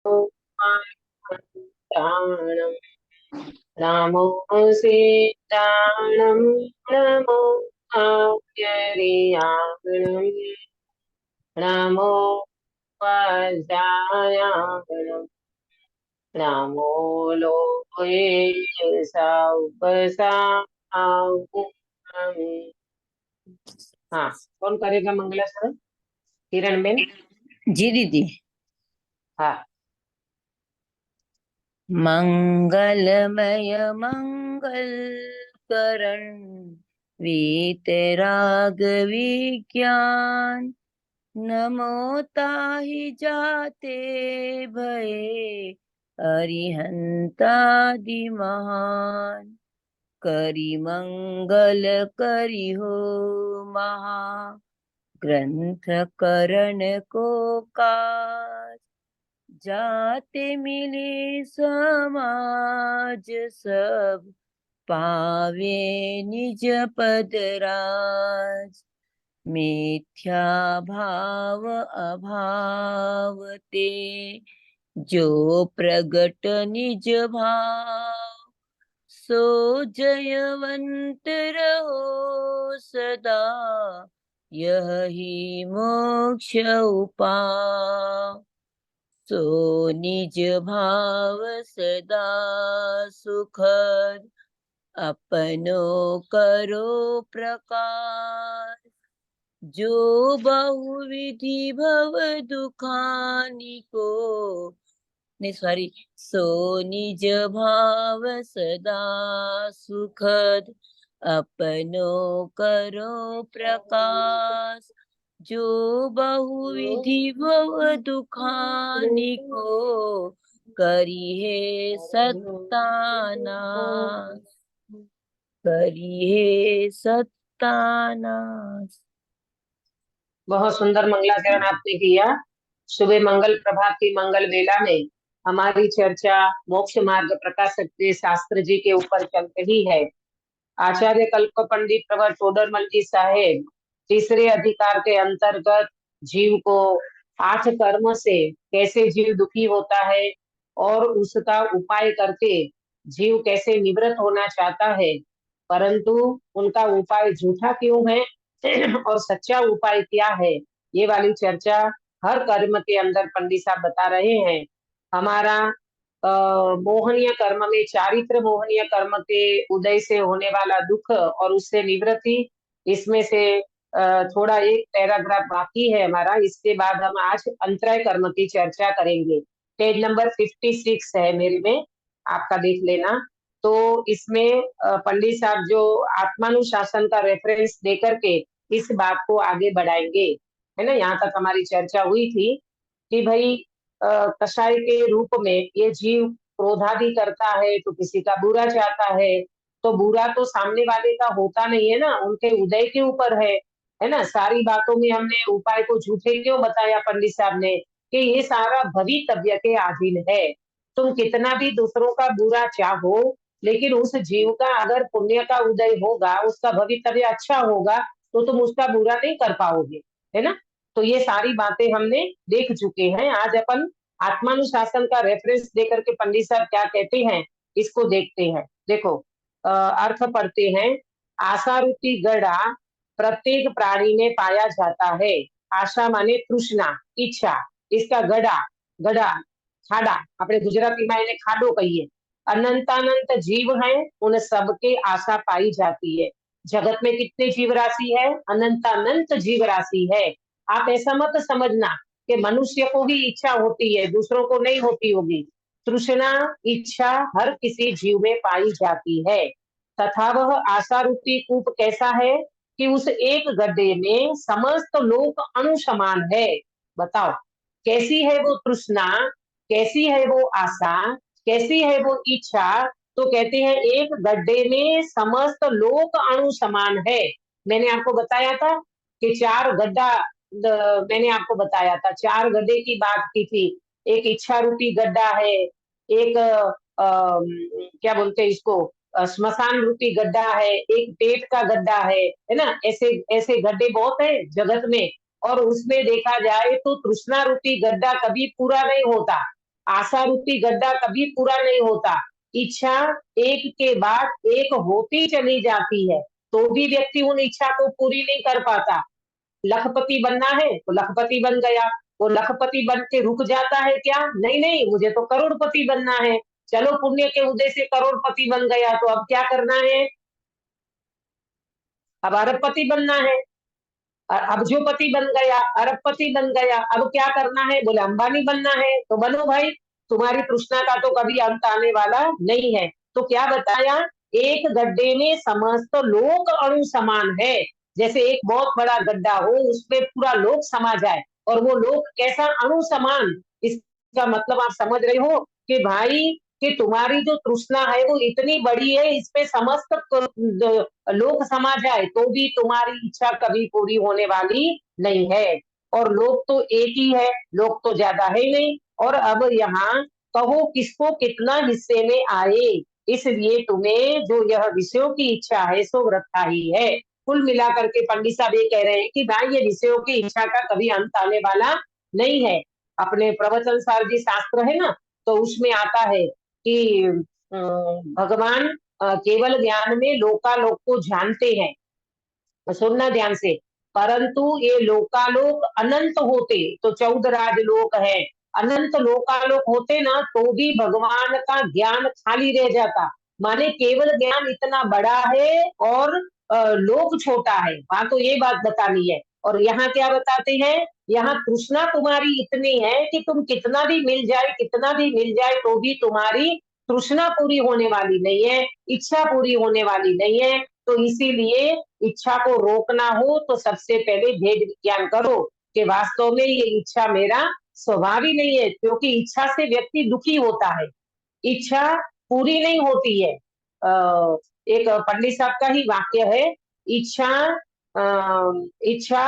प्राणम रामो सीताणं नमो आर्यरियाणं नमो वज्रायाणं नमो लोके सौपसाम्। हाँ, कौन करेगा मंगलाचरण? किरण बेन। जी दीदी। हाँ। मंगलमय मंगल करण वीतराग विज्ञान नमो ताहि जाते भये अरिहंतादि महान करि मंगल करि हो महा ग्रंथ करण को काज जाते मिले समाज सब पावे निज पद राज मिथ्या भाव अभाव ते जो प्रगट निज भाव सो जयवंत रहो सदा यही मोक्ष उपाय सो निज भाव सदा सुखद अपनो करो प्रकार जो बहुविधि भव दुखानी को नहीं सॉरी सो निज भाव सदा सुखद अपनो करो प्रकाश जो बहुविधि भव दुखानी को करी है सत्तानाश करी है सत्तानाश। बहुत सुंदर मंगलाचरण आपने किया। सुबह मंगल प्रभात की मंगल बेला में हमारी चर्चा मोक्ष मार्ग प्रकाशक के शास्त्र जी के ऊपर चल रही है। आचार्य कल्प पंडित प्रवर टोडरमल जी साहेब तीसरे अधिकार के अंतर्गत जीव को 8 कर्म से कैसे जीव दुखी होता है और उसका उपाय करके जीव कैसे निवृत्त होना चाहता है, परंतु उनका उपाय झूठा क्यों है और सच्चा उपाय क्या है, ये वाली चर्चा हर कर्म के अंदर पंडित साहब बता रहे हैं। हमारा मोहनीय कर्म में चारित्र मोहनीय कर्म के उदय से होने वाला दुख और उससे निवृत्ति, इसमें से थोड़ा एक पैराग्राफ बाकी है हमारा। इसके बाद हम आज अंतराय कर्म की चर्चा करेंगे। पेज नंबर 56 है मेरे में, आपका देख लेना। तो इसमें पंडित साहब जो आत्मानुशासन का रेफरेंस देकर के इस बात को आगे बढ़ाएंगे, है ना। यहाँ तक हमारी चर्चा हुई थी कि भाई कषाय के रूप में ये जीव क्रोधादि करता है तो किसी का बुरा चाहता है, तो बुरा तो सामने वाले का होता नहीं है ना, उनके उदय के ऊपर है ना। सारी बातों में हमने उपाय को झूठे क्यों बताया पंडित साहब ने, कि ये सारा भवितव्य के अधीन है। तुम कितना भी दूसरों का बुरा चाहो, लेकिन उस जीव का अगर पुण्य का उदय होगा, उसका भवितव्य अच्छा होगा, तो तुम उसका बुरा नहीं कर पाओगे, है ना। तो ये सारी बातें हमने देख चुके हैं। आज अपन आत्मानुशासन का रेफरेंस देकर के पंडित साहब क्या कहते हैं इसको देखते हैं। देखो, अर्थ पढ़ते हैं। आशा रूपी गड़ा प्रत्येक प्राणी में पाया जाता है। आशा माने तृष्णा, ઈચ્છા। इसका गड़ा, गड़ा खाड़ा, अपने गुजराती में इन्हें खाडो कहिए। अनंतानंत जीव हैं, उन सबके आशा पाई जाती है। जगत में कितने जीव राशि है? अनंतानंत जीव राशि है। आप ऐसा मत समझना कि मनुष्य को ही इच्छा होती है, दूसरों को नहीं होती होगी। तृष्णा, इच्छा हर किसी जीव में पाई जाती है। तथा वह आशा रूपी कूप कैसा है कि उस एक गड्ढे में समस्त लोक अणु समान है। बताओ, कैसी है वो तृष्णा, कैसी है वो आशा, कैसी है वो इच्छा। तो कहते हैं एक गड्ढे में समस्त लोक अणु समान है। मैंने आपको बताया था कि 4 गड्ढा, मैंने आपको बताया था 4 गड्ढे की बात की थी। एक इच्छा रूपी गड्ढा है, एक क्या बोलते हैं इसको, स्मशान रूपी गड्ढा है, एक पेट का गड्ढा है ना। ऐसे ऐसे गड्ढे बहुत है जगत में। और उसमें देखा जाए तो तृष्णा रूपी गड्ढा कभी पूरा नहीं होता। आशा रूपी गड्ढा कभी पूरा नहीं होता। इच्छा एक के बाद एक होती चली जाती है, तो भी व्यक्ति उन इच्छा को पूरी नहीं कर पाता। लखपति बनना है तो लखपति बन गया, वो लखपति बन के रुक जाता है क्या? नहीं नहीं, मुझे तो करोड़पति बनना है। चलो पुण्य के उदय से करोड़पति बन गया, तो अब क्या करना है? अब अरबपति बनना है। अब्जोपति बन गया, अरबपति बन गया, अब क्या करना है? बोले अंबानी बनना है, तो बनो भाई, तुम्हारी तृष्णा का तो कभी अंत आने वाला नहीं है। तो क्या बताया? एक गड्ढे में समस्त लोक अणु समान है। जैसे एक बहुत बड़ा गड्ढा हो, उसमें पूरा लोक समा जाए, और वो लोक कैसा? अणु समान। इसका मतलब आप समझ रहे हो कि भाई, कि तुम्हारी जो तृष्णा है वो इतनी बड़ी है, इसमें समस्त लोग समा जाए तो भी तुम्हारी इच्छा कभी पूरी होने वाली नहीं है। और लोग तो एक ही है, लोग तो ज्यादा है नहीं। और अब यहाँ कहो किसको कितना हिस्से में आए, इसलिए तुम्हें जो यह विषयों की इच्छा है सो वृथा ही है। कुल मिलाकर के पंडित साहब ये कह रहे हैं कि भाई ये विषयों की इच्छा का कभी अंत आने वाला नहीं है। अपने प्रवचन सार जी शास्त्र है ना, तो उसमें आता है कि भगवान केवल ज्ञान में लोकालोक को जानते हैं। सुनना ध्यान से। परंतु ये लोकालोक अनंत होते तो 14 राजलोक है, अनंत लोकालोक होते ना तो भी भगवान का ज्ञान खाली रह जाता। माने केवल ज्ञान इतना बड़ा है और लोक छोटा है, वहां तो ये बात बतानी है। और यहाँ क्या बताते हैं? यहाँ तृष्णा तुम्हारी इतनी है कि तुम कितना भी मिल जाए, कितना भी मिल जाए, तो भी तुम्हारी तृष्णा पूरी होने वाली नहीं है, इच्छा पूरी होने वाली नहीं है। तो इसीलिए इच्छा को रोकना हो तो सबसे पहले भेद विज्ञान करो कि वास्तव में ये इच्छा मेरा स्वभाव ही नहीं है, क्योंकि इच्छा से व्यक्ति दुखी होता है, इच्छा पूरी नहीं होती है। एक पंडित साहब का ही वाक्य है, इच्छा इच्छा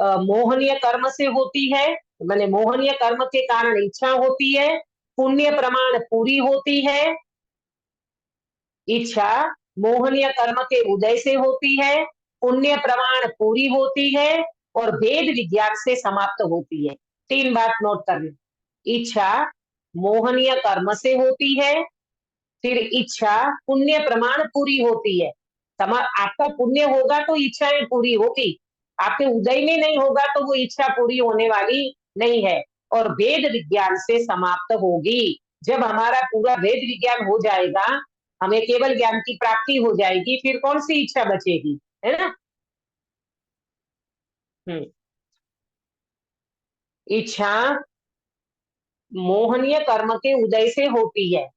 मोहनीय कर्म से होती है, माने मोहनीय कर्म के कारण इच्छा होती है। पुण्य प्रमाण पूरी होती है। इच्छा मोहनीय कर्म के उदय से होती है, पुण्य प्रमाण पूरी होती है, और वेद विज्ञान से समाप्त होती है। 3 बात नोट करना। इच्छा मोहनीय कर्म से होती है, फिर इच्छा पुण्य प्रमाण पूरी होती है। आपका पुण्य होगा तो इच्छाएं पूरी होगी, आपके उदय में नहीं होगा तो वो इच्छा पूरी होने वाली नहीं है, और वेद विज्ञान से समाप्त होगी। जब हमारा पूरा वेद विज्ञान हो जाएगा, हमें केवल ज्ञान की प्राप्ति हो जाएगी, फिर कौन सी इच्छा बचेगी? है ना। इच्छा मोहनीय कर्म के उदय से होती है,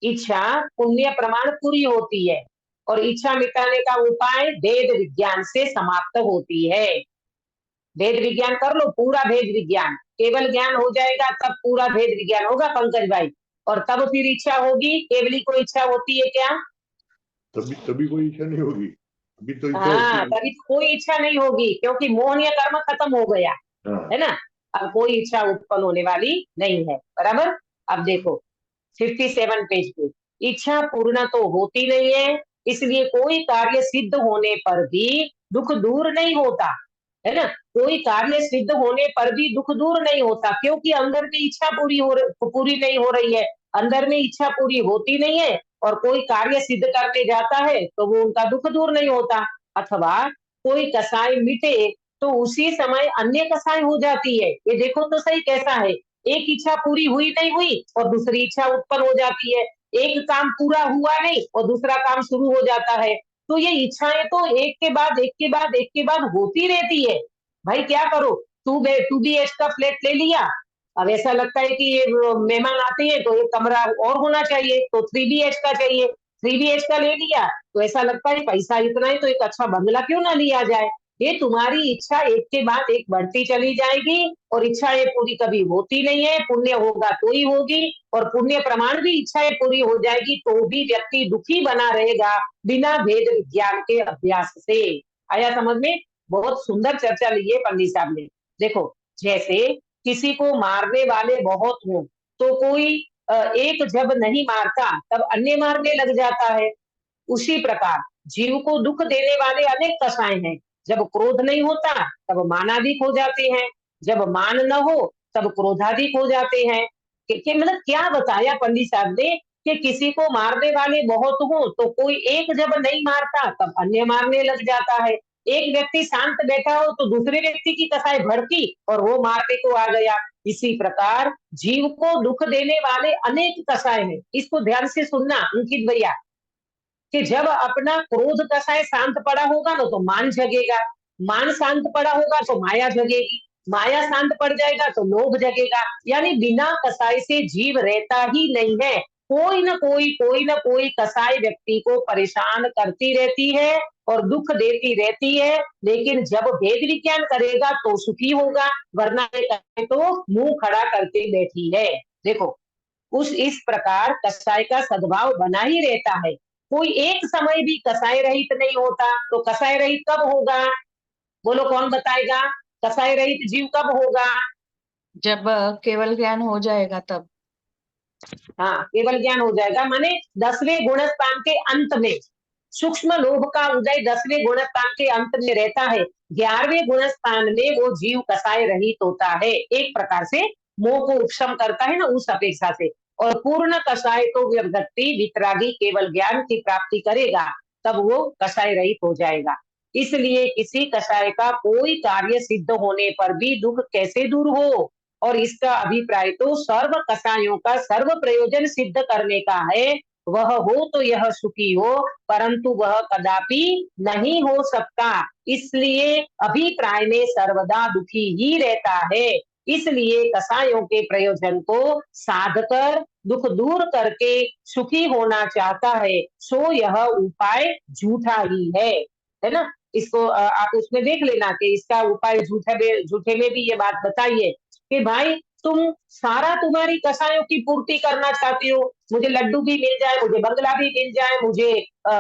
इच्छा पुण्य प्रमाण पूरी होती है, और इच्छा मिटाने का उपाय वेद विज्ञान से समाप्त होती है। वेद विज्ञान कर लो, पूरा भेद विज्ञान, केवल ज्ञान हो जाएगा तब पूरा भेद विज्ञान होगा पंकज भाई। और तब फिर इच्छा होगी, केवली कोई इच्छा होती है क्या? तभी तभी कोई इच्छा नहीं होगी, अभी तो इच्छा हाँ, होती तभी कोई इच्छा नहीं होगी, क्योंकि मोहनीय कर्म खत्म हो गया है। है ना। अब कोई इच्छा उत्पन्न होने वाली नहीं है, बराबर। अब देखो 57 पेज पे, इच्छा पूर्ण तो होती नहीं है, इसलिए कोई कार्य सिद्ध होने पर भी दुख दूर नहीं होता, है ना। कोई कार्य सिद्ध होने पर भी दुख दूर नहीं होता, क्योंकि अंदर में इच्छा पूरी नहीं हो रही है, अंदर में इच्छा पूरी होती नहीं है, और कोई कार्य सिद्ध करने जाता है तो वो उनका दुख दूर नहीं होता। अथवा कोई कसाय मिटे तो उसी समय अन्य कसाय हो जाती है। ये देखो तो सही कैसा है, एक इच्छा पूरी हुई नहीं हुई और दूसरी इच्छा उत्पन्न हो जाती है, एक काम पूरा हुआ नहीं और दूसरा काम शुरू हो जाता है। तो ये इच्छाएं तो एक के बाद एक के बाद एक के बाद होती रहती है। भाई क्या करो, 2 BH का फ्लैट ले लिया, अब ऐसा लगता है कि ये मेहमान आते हैं तो एक कमरा और होना चाहिए, तो 3BH का चाहिए, 3BH का ले लिया, तो ऐसा लगता है पैसा इतना है तो एक अच्छा बंगला क्यों ना लिया जाए। ये तुम्हारी इच्छा एक के बाद एक बढ़ती चली जाएगी, और इच्छाएं पूरी कभी होती नहीं है, पुण्य होगा तो ही होगी, और पुण्य प्रमाण भी इच्छाएं पूरी हो जाएगी तो भी व्यक्ति दुखी बना रहेगा बिना भेद विज्ञान के अभ्यास से। आया समझ में? बहुत सुंदर चर्चा ली है पंडित साहब ने। देखो, जैसे किसी को मारने वाले बहुत हों तो कोई एक जब नहीं मारता तब अन्य मारने लग जाता है। उसी प्रकार जीव को दुख देने वाले अनेक कसाय हैं। जब क्रोध नहीं होता तब मानाधिक हो जाते हैं, जब मान न हो तब क्रोधाधिक हो जाते हैं। कि मतलब क्या बताया पंडित साहब ने कि किसी को मारने वाले बहुत हो तो कोई एक जब नहीं मारता तब अन्य मारने लग जाता है। एक व्यक्ति शांत बैठा हो तो दूसरे व्यक्ति की कसाई भड़की और वो मारने को आ गया। इसी प्रकार जीव को दुख देने वाले अनेक कसाय हैं। इसको ध्यान से सुनना अंकित भैया, कि जब अपना क्रोध कसाय शांत पड़ा होगा ना तो मान जगेगा, मान शांत पड़ा होगा तो माया जगेगी, माया शांत पड़ जाएगा तो लोभ जगेगा। यानी बिना कसाय से जीव रहता ही नहीं है। कोई ना कोई कसाय व्यक्ति को परेशान करती रहती है और दुख देती रहती है, लेकिन जब भेद विज्ञान करेगा तो सुखी होगा, वरना तो मुंह खड़ा करके बैठी है। देखो, इस प्रकार कसाय का सद्भाव बना ही रहता है। कोई एक समय भी कसाय रहित नहीं होता। तो कसाय रहित कब होगा? बोलो, कौन बताएगा? कसाय रहित जीव कब होगा? जब केवल ज्ञान हो जाएगा तब। हाँ, केवल ज्ञान हो जाएगा, माने 10वें गुणस्थान के अंत में। सूक्ष्म लोभ का उदय 10वें गुणस्थान के अंत में रहता है। 11वें गुणस्थान में वो जीव कसाय रहित होता है। एक प्रकार से मोह को उपशम करता है ना, उस अपेक्षा से। और पूर्ण कसाय तो व्यक्ति वितरागी केवल ज्ञान की प्राप्ति करेगा, तब वो कसाय रहित हो जाएगा। इसलिए किसी कसाय का कोई कार्य सिद्ध होने पर भी दुख कैसे दूर हो, और इसका अभिप्राय तो सर्व कसायों का सर्व प्रयोजन सिद्ध करने का है। वह हो तो यह सुखी हो, परंतु वह कदापि नहीं हो सकता। इसलिए अभिप्राय में सर्वदा दुखी ही रहता है। इसलिए कसायों के प्रयोजन को साध कर दुख दूर करके सुखी होना चाहता है, सो यह उपाय झूठा ही है ना। इसको आप उसमें देख लेना कि इसका उपाय झूठे में भी ये बात बताइए कि भाई तुम सारा तुम्हारी कसायों की पूर्ति करना चाहती हो, मुझे लड्डू भी मिल जाए, मुझे बंगला भी मिल जाए, मुझे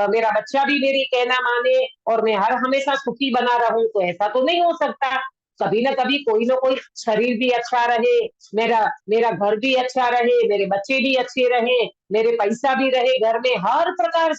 मेरा बच्चा भी मेरी कहना माने और मैं हर हमेशा सुखी बना रहूं, तो ऐसा तो नहीं हो सकता। कभी ना कभी कोई ना कोई शरीर भी अच्छा रहे, मेरा मेरा घर भी अच्छा रहे, मेरे बच्चे भी अच्छे रहे, मेरे पैसा भी रहे घर में, हर प्रकार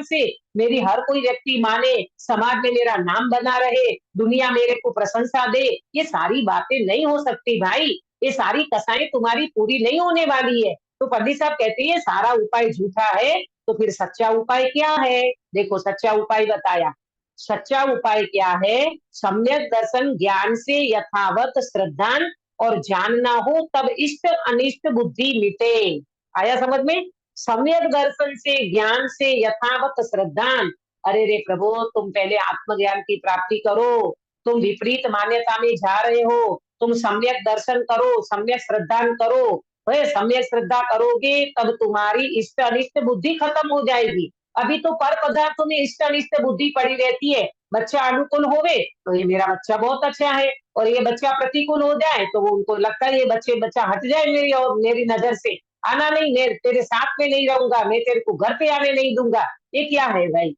से मेरी हर कोई व्यक्ति माने, समाज में मेरा नाम बना रहे, दुनिया मेरे को प्रशंसा दे। ये सारी बातें नहीं हो सकती भाई, ये सारी कसाएं तुम्हारी पूरी नहीं होने वाली है। तो पंडित साहब कहते हैं सारा उपाय झूठा है, तो फिर सच्चा उपाय क्या है? देखो, सच्चा उपाय बताया। सच्चा उपाय क्या है? सम्यक दर्शन ज्ञान से यथावत श्रद्धान, और जानना हो तब इष्ट अनिष्ट बुद्धि मिटे। आया समझ में? सम्यक दर्शन से ज्ञान से यथावत श्रद्धान। अरे रे प्रभु, तुम पहले आत्मज्ञान की प्राप्ति करो, तुम विपरीत मान्यता में जा रहे हो, तुम सम्यक दर्शन करो, सम्यक श्रद्धान करो। सम्यक श्रद्धा करोगे तब तुम्हारी इष्ट अनिष्ट बुद्धि खत्म हो जाएगी। अभी तो पर पदार्थों में इष्ट अनिष्ट बुद्धि पड़ी रहती है। बच्चा अनुकूल होवे तो ये मेरा बच्चा बहुत अच्छा है, और ये बच्चा प्रतिकूल हो जाए तो वो उनको लगता है ये बच्चा हट जाए मेरी और मेरी नजर से, आना नहीं, मैं तेरे साथ में नहीं रहूंगा, मैं तेरे को घर पे आने नहीं दूंगा। ये क्या है भाई?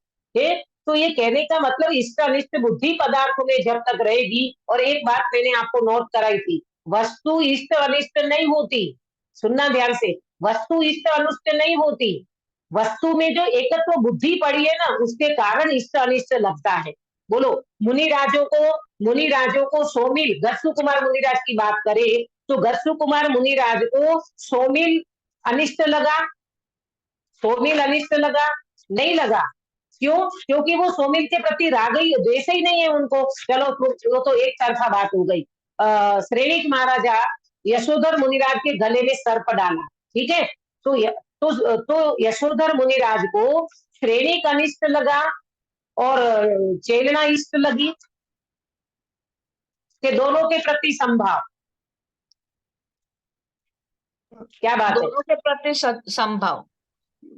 तो ये कहने का मतलब इष्ट अनिष्ट बुद्धि पदार्थों में जब तक रहेगी। और एक बात मैंने आपको नोट कराई थी, वस्तु इष्ट अनिष्ट नहीं होती। सुनना ध्यान से, वस्तु इष्ट अनिष्ट नहीं होती। वस्तु में जो एकत्व बुद्धि पड़ी है ना, उसके कारण इष्ट अनिष्ट लगता है। बोलो, मुनिराजों को 100 मील, गरसु कुमार मुनिराज की बात करें तो गरसु कुमार मुनिराज को 100 मील अनिष्ट लगा, 100 मील अनिष्ट लगा? नहीं लगा। क्यों? क्योंकि वो 100 मील के प्रति राग ही द्वेष ही नहीं है उनको। चलो, वो तो एक तरफा बात हो गई। श्रेणिक महाराजा यशोधर मुनिराज के गले में सर्प डाला, ठीक है? तो यशोधर मुनिराज को श्रेणिक अनिष्ट लगा और चेलना इष्ट लगी, के दोनों के प्रति संभाव। क्या बात है? दोनों के प्रति संभाव।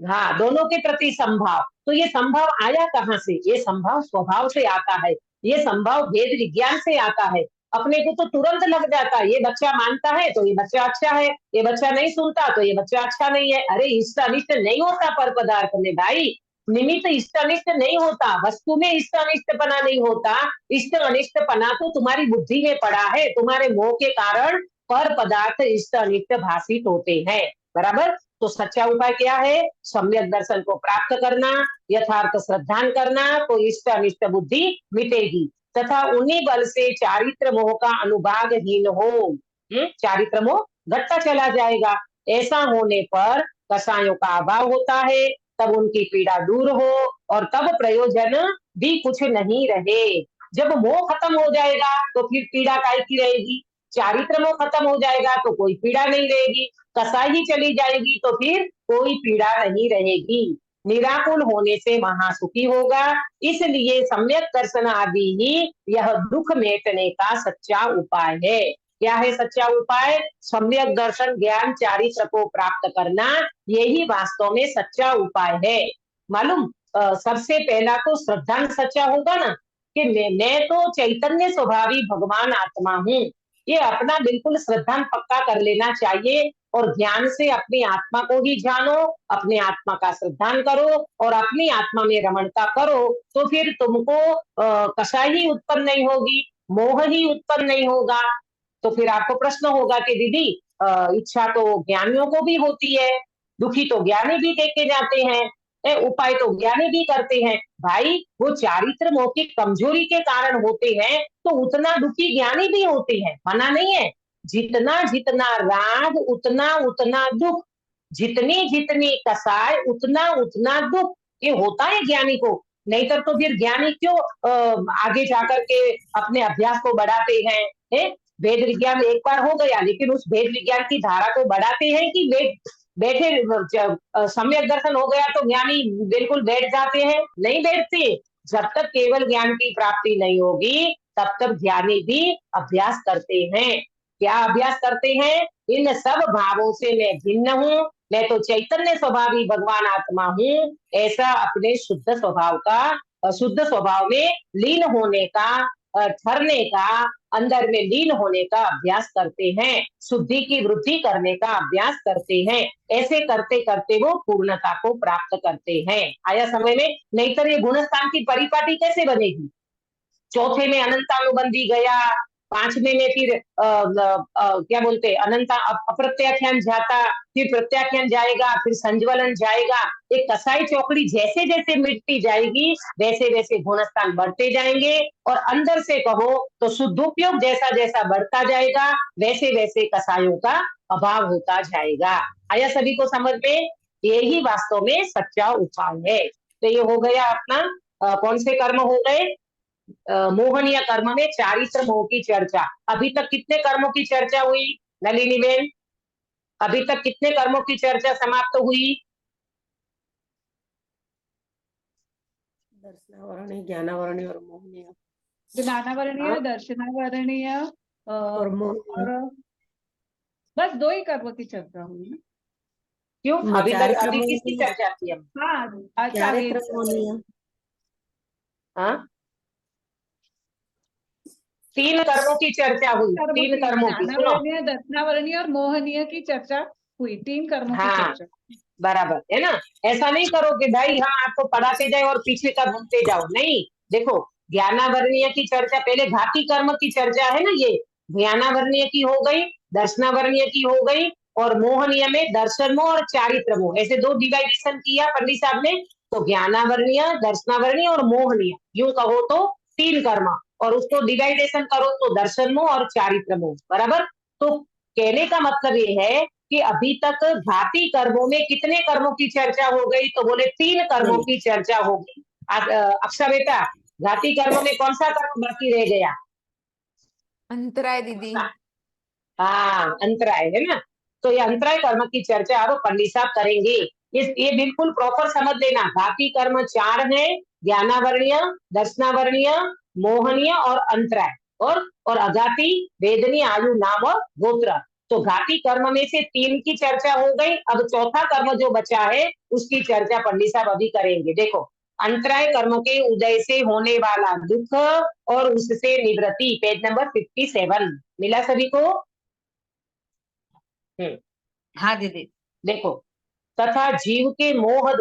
हाँ, दोनों के प्रति संभाव। तो ये संभाव आया कहाँ से? ये संभाव स्वभाव से आता है, ये संभाव भेद विज्ञान से आता है। अपने को तो तुरंत लग जाता है, ये बच्चा मानता है तो ये बच्चा अच्छा है, ये बच्चा नहीं सुनता तो ये बच्चा अच्छा नहीं है। अरे इष्ट अनिष्ट नहीं होता पर पदार्थ में भाई, निमित्त इष्ट अनिष्ट नहीं होता, वस्तु में इष्ट अनिष्ट पना नहीं होता। इष्ट अनिष्ट पना तो तुम्हारी बुद्धि में पड़ा है, तुम्हारे मोह के कारण पर पदार्थ इष्ट अनिष्ट भाषित होते हैं। बराबर? तो सच्चा उपाय क्या है? सम्यक दर्शन को प्राप्त करना, यथार्थ श्रद्धान करना, तो इष्ट अनिष्ट बुद्धि मिटेगी, तथा उन्हीं बल से चारित्र मोह का अनुभागहीन हो। चारित्र मोह घटता चला जाएगा। ऐसा होने पर कसायों का अभाव होता है, तब उनकी पीड़ा दूर हो और तब प्रयोजन भी कुछ नहीं रहे। जब मोह खत्म हो जाएगा तो फिर पीड़ा काय की रहेगी। चारित्र मोह खत्म हो जाएगा तो कोई पीड़ा नहीं रहेगी। कसाई ही चली जाएगी तो फिर कोई पीड़ा नहीं रहेगी। निराकुल होने से महासुखी होगा। इसलिए सम्यक दर्शन आदि ही यह दुख मेटने का सच्चा उपाय है। क्या है सच्चा उपाय? सम्यक दर्शन ज्ञान चारित्र को प्राप्त करना, यही वास्तव में सच्चा उपाय है। मालूम, सबसे पहला तो श्रद्धांत सच्चा होगा ना, कि मैं तो चैतन्य स्वभावी भगवान आत्मा हूँ। ये अपना बिल्कुल श्रद्धांत पक्का कर लेना चाहिए और ज्ञान से अपनी आत्मा को ही जानो, अपने आत्मा का श्रद्धान करो और अपनी आत्मा में रमणता करो, तो फिर तुमको कसाई ही उत्पन्न नहीं होगी, मोह ही उत्पन्न नहीं होगा। तो फिर आपको प्रश्न होगा कि दीदी, इच्छा तो ज्ञानियों को भी होती है, दुखी तो ज्ञानी भी देखे जाते हैं, उपाय तो ज्ञानी भी करते हैं। भाई, वो चारित्र मोह की कमजोरी के कारण होते हैं, तो उतना दुखी ज्ञानी भी होते हैं, मना नहीं है। जितना जितना राग उतना उतना दुख, जितनी जितनी कसाय उतना उतना दुख, ये होता है ज्ञानी को। नहीं तो फिर ज्ञानी क्यों आगे जाकर के अपने अभ्यास को बढ़ाते हैं? वेद विज्ञान एक बार हो गया, लेकिन उस वेद विज्ञान की धारा को बढ़ाते हैं कि बैठे सम्यक दर्शन हो गया तो ज्ञानी बिल्कुल बैठ जाते हैं? नहीं बैठते। जब तक केवल ज्ञान की प्राप्ति नहीं होगी तब तक ज्ञानी भी अभ्यास करते हैं। क्या अभ्यास करते हैं? इन सब भावों से मैं भिन्न हूँ, मैं तो चैतन्य स्वभावी भगवान आत्मा हूँ, ऐसा अपने शुद्ध स्वभाव का, शुद्ध स्वभाव में लीन होने का, ठहरने का, अंदर में लीन होने का अभ्यास करते हैं, शुद्धि की वृद्धि करने का अभ्यास करते हैं। ऐसे करते करते वो पूर्णता को प्राप्त करते हैं। आया समझ में? नहीं तो ये गुणस्थान की परिपाटी कैसे बनेगी? चौथे में अनंतानुबंधी गया, पांचवें में फिर क्या बोलते अनंता अप्रत्याख्यान जाता, फिर प्रत्याख्यान जाएगा, फिर संज्वलन जाएगा। एक कसाई चौकड़ी जैसे जैसे मिटती जाएगी वैसे वैसे गुणस्थान बढ़ते जाएंगे, और अंदर से कहो तो शुद्धोपयोग जैसा जैसा बढ़ता जाएगा वैसे वैसे कसायों का अभाव होता जाएगा। आया सभी को समझ में? यही वास्तव में सच्चा उपाय है। तो ये हो गया अपना कौन से कर्म हो गए? मोहनीय कर्म में चारित्र मोह की चर्चा। अभी तक कितने कर्मों की चर्चा हुई नलिनी बेन? अभी तक कितने कर्मों की चर्चा समाप्त हुई? दर्शनावरणीय, ज्ञानावरणीय और मोहनीय। ज्ञानावरणीय, दर्शनावरणीय और और बस 2 ही कर्मों की चर्चा हुई ना? क्यों अभी तक अभी किसकी चर्चा की हम? हाँ, अच्छा, हाँ, 3 कर्मों की चर्चा हुई, 3 कर्मों की। सुनो, दर्शनावरणीय और मोहनीय की चर्चा हुई, 3 कर्मों की हाँ, चर्चा। बराबर है ना? ऐसा नहीं करो कि भाई हम आपको पढ़ाते जाए और पीछे का भूलते जाओ। नहीं, देखो, ज्ञानावरणीय की चर्चा पहले, घाती कर्म की चर्चा है ना, ये ज्ञानावरणीय की हो गई, दर्शनावरणीय की हो गई, और मोहनीय में दर्शन मोह और चारित्र मोह, ऐसे 2 डिवाइडेशन किया पंडित साहब ने। तो ज्ञानावरणीय, दर्शनावरणीय और मोहनीय, यूं कहो तो 3 कर्म, और उसको डिवाइडेशन करो तो दर्शन मोह और चारित्र मोह, बराबर। तो कहने का मतलब ये है कि अभी तक घाती कर्मों में कितने कर्मों की चर्चा हो गई? तो बोले 3 कर्मों की चर्चा होगी। अक्षा बेटा, घाती कर्म में कौन सा कर्म बाकी रह गया? अंतराय दीदी। हाँ, अंतराय है ना। तो ये अंतराय कर्म की चर्चा अब पंडित साहब करेंगे। ये बिल्कुल प्रॉपर समझ लेना। घाती कर्म 4 है, ज्ञानावरणीय, दर्शनावरणीय, मोहनीय और अंतराय, और अघाती, वेदनी, आयु, नाम और गोत्र। तो घाती कर्म में से 3 की चर्चा हो गई। अब चौथा कर्म जो बचा है उसकी चर्चा पंडित साहब अभी करेंगे। देखो, अंतराय कर्म के उदय से होने वाला दुख और उससे निवृत्ति, पेज नंबर 57 मिला सभी को? हाँ दीदी। देखो, तथा जीव के मोह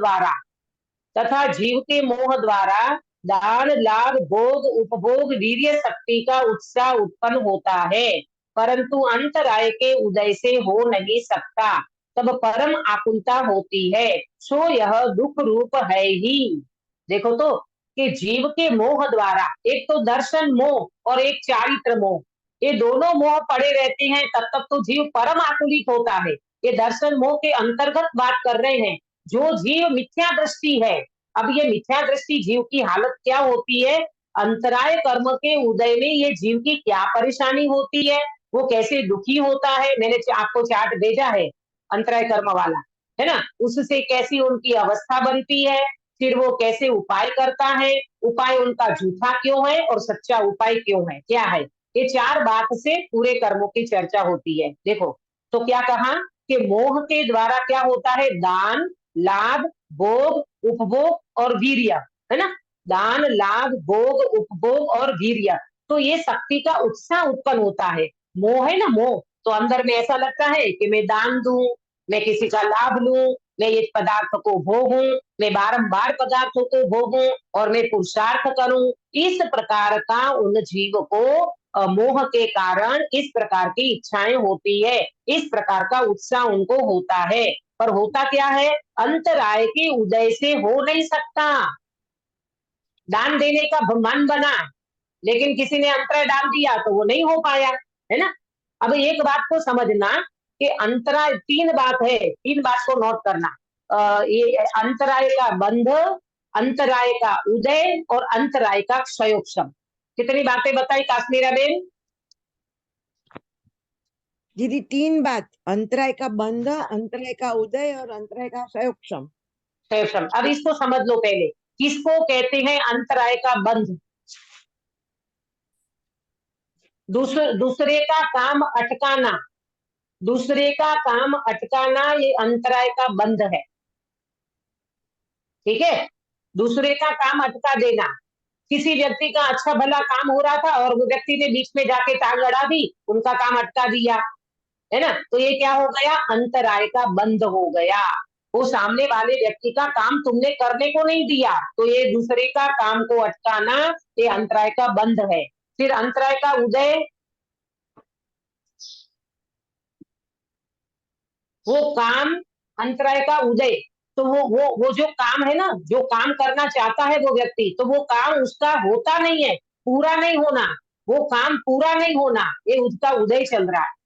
द्वारा दान, लाभ, भोग, उपभोग, वीर्य शक्ति का उत्साह उत्पन्न होता है, परंतु अंतराय के उदय से हो नहीं सकता, तब परम आकुलता होती है, सो यह दुख रूप है ही। देखो तो, कि जीव के मोह द्वारा, एक तो दर्शन मोह और एक चारित्र मोह, ये दोनों मोह पड़े रहते हैं, तब तक तो जीव परम आकुलित होता है। ये दर्शन मोह के अंतर्गत बात कर रहे हैं। जो जीव मिथ्या दृष्टि है, अब ये मिथ्या दृष्टि जीव की हालत क्या होती है, अंतराय कर्म के उदय में ये जीव की क्या परेशानी होती है, वो कैसे दुखी होता है। मैंने आपको चार्ट भेजा है अंतराय कर्म वाला, है ना, उससे कैसी उनकी अवस्था बनती है, फिर वो कैसे उपाय करता है, उपाय उनका झूठा क्यों है और सच्चा उपाय क्यों है, क्या है। ये 4 बात से पूरे कर्मों की चर्चा होती है। देखो, तो क्या कहा कि मोह के द्वारा क्या होता है, दान, लाभ, भोग, उपभोग और वीर्य, है ना, दान, लाभ, भोग, उपभोग और वीर्य। तो ये शक्ति का उत्साह उत्पन्न होता है। मोह है ना, मोह, तो अंदर में ऐसा लगता है कि मैं दान दूं, मैं किसी का लाभ लूं, मैं ये पदार्थ को भोगूं, मैं बारंबार पदार्थों को भोगूं और मैं पुरुषार्थ करूं। इस प्रकार का उन जीव को मोह के कारण इस प्रकार की इच्छाएं होती है, इस प्रकार का उत्साह उनको होता है। पर होता क्या है, अंतराय के उदय से हो नहीं सकता। दान देने का मन बना, लेकिन किसी ने अंतराय डाल दिया तो वो नहीं हो पाया, है ना। अब एक बात को समझना कि अंतराय, 3 बात है, 3 बात को नोट करना। ये अंतराय का बंध, अंतराय का उदय और अंतराय का क्षयोक्षम। कितनी बातें बताई काश्मीरा बेन? दीदी 3 बात, अंतराय का बंध, अंतराय का उदय और अंतराय का क्षयोक्षम। क्षयोक्षम, अब इसको समझ लो पहले, किसको कहते हैं अंतराय का बंध? दूसरे का काम अटकाना, दूसरे का काम अटकाना, ये अंतराय का बंध है। ठीक है, दूसरे का काम अटका देना। किसी व्यक्ति का अच्छा भला काम हो रहा था और वो व्यक्ति ने बीच में जाके टांग अड़ा दी, उनका काम अटका दिया, है ना, तो ये क्या हो गया, अंतराय का बंध हो गया। वो सामने वाले व्यक्ति का काम तुमने करने को नहीं दिया, तो ये दूसरे का काम को अटकाना, ये अंतराय का बंध है। फिर अंतराय का उदय, वो काम, अंतराय का उदय, तो वो जो काम है ना, जो काम करना चाहता है वो व्यक्ति, तो वो काम उसका होता नहीं है, पूरा नहीं होना, वो काम पूरा नहीं होना, ये उसका उदय चल रहा है।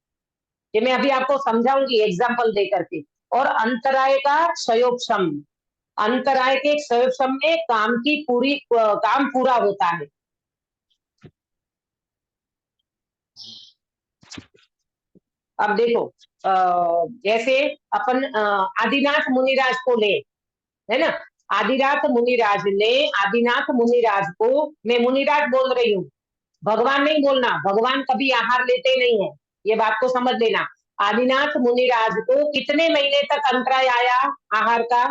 ये मैं अभी आपको समझाऊंगी एग्जाम्पल दे करके। और अंतराय का क्षयोक्षम, अंतराय के क्षयोक्षम में काम की पूरी काम पूरा होता है। अब देखो, जैसे अपन आदिनाथ मुनिराज को ले, है ना, आदिनाथ मुनिराज ने, आदिनाथ मुनिराज को, मैं मुनिराज बोल रही हूँ, भगवान नहीं बोलना, भगवान कभी आहार लेते नहीं है, ये बात को समझ लेना। आदिनाथ मुनिराज को कितने महीने तक अंतराय आया आहार का?